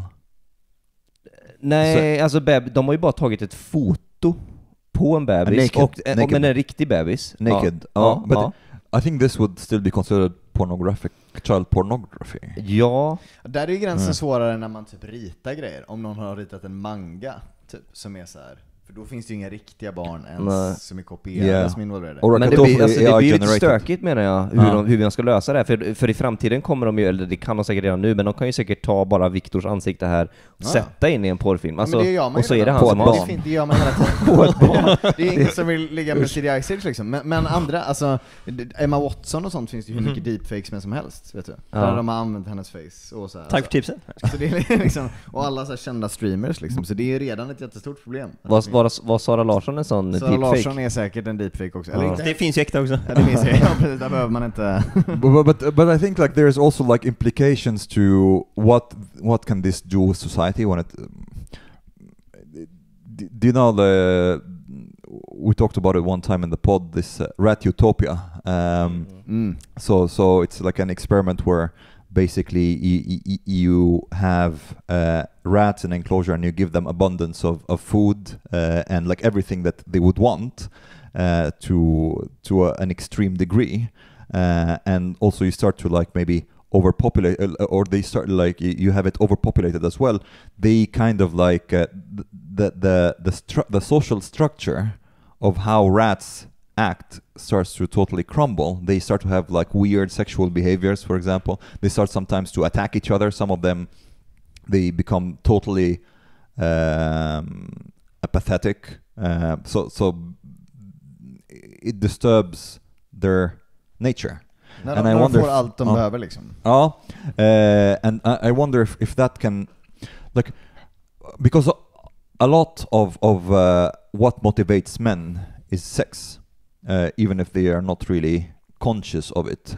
Nej, alltså de har ju bara tagit ett foto på en bebis, men en riktig bebis. Naked. But I think this would still be considered child pornography. Ja. Där är ju gränsen svårare när man typ ritar grejer. Om någon har ritat en manga typ, som är så här. För då finns det ju inga riktiga barn ens som är kopierade som involverade. Men det blir lite stökigt menar jag, hur man ska lösa det här. För i framtiden kommer de ju, eller det kan de säkert redan nu, men de kan ju säkert ta bara Viktors ansikte här och sätta in i en porrfilm. Alltså, och så är det han som barn. Det gör man hela tiden på ett barn. Det är ingen som vill ligga med CDI liksom. Men andra, alltså Emma Watson och sånt finns det ju hur mycket deepfakes med som helst, vet du. Där de har använt hennes face och så här. Tack för tipsen. Så det är liksom, och alla så här kända streamers liksom, så det är ju redan ett jättestort problem. Var Sara Larsson en sån Sara deepfake? Larsson är säkert en deepfake också. Eller inte? Det finns ju äkta också. Ja, det finns ju. Ja, precis, där behöver man inte. But I think like there is also like implications to what can this do with society when it do you know we talked about it one time in the pod, this rat utopia. So it's like an experiment where basically you have rats in an enclosure and you give them abundance of food and like everything that they would want to an extreme degree, and also you start to like maybe overpopulate, or they start like you have it overpopulated as well. They kind of like the social structure of how rats act starts to totally crumble. They start to have like weird sexual behaviors, for example. They start sometimes to attack each other. Some of them, they become totally apathetic. So it disturbs their nature. And I wonder får allt de behöver liksom. And I wonder if that can, like, because a lot of what motivates men is sex. Even if they are not really conscious of it,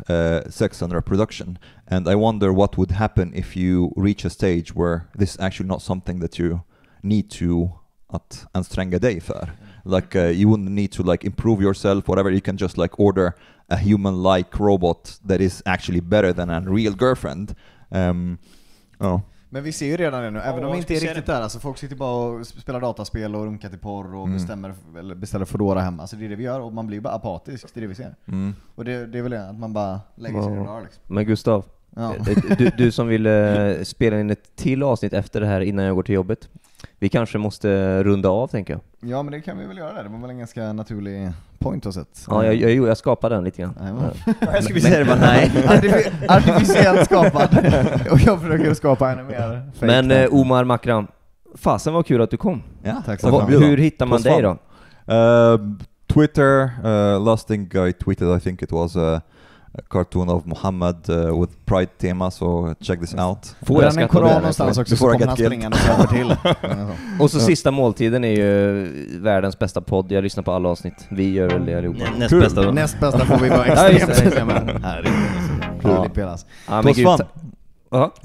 sex and reproduction. And I wonder what would happen if you reach a stage where this is actually not something that you need to anstränga dig för. Like you wouldn't need to like improve yourself, whatever. You can just like order a human-like robot that is actually better than a real girlfriend. Men vi ser ju redan det nu, även om det inte är riktigt där. Alltså folk sitter bara och spelar dataspel och runkar till porr och beställer Foodora hemma. Alltså det är det vi gör, och man blir bara apatisk, det är det vi ser. Och det är väl det, att man bara lägger sig och liksom. Men Gustav, du som vill spela in ett till avsnitt efter det här innan jag går till jobbet. Vi kanske måste runda av, tänker jag. Ja, men det kan vi väl göra. Det var väl en ganska naturlig point att sätt. Ja, jag skapade den lite grann. Jag skulle säga det, bara nej. Artificiellt skapad. Och jag försöker skapa ännu mer. Men Omar Makram, fasen var kul att du kom. Ja, tack så mycket. Hur hittar man dig då? Twitter, last thing I tweeted, I think it was a cartoon of Muhammad with pride tema, so check this out. Får jag en Koran någonstans också, så kommer han springande och hjälper till. Och så Sista måltiden är ju världens bästa podd. Jag lyssnar på alla avsnitt. Vi gör väl det allihopa. Näst bästa får vi vara extremt. Herregud. It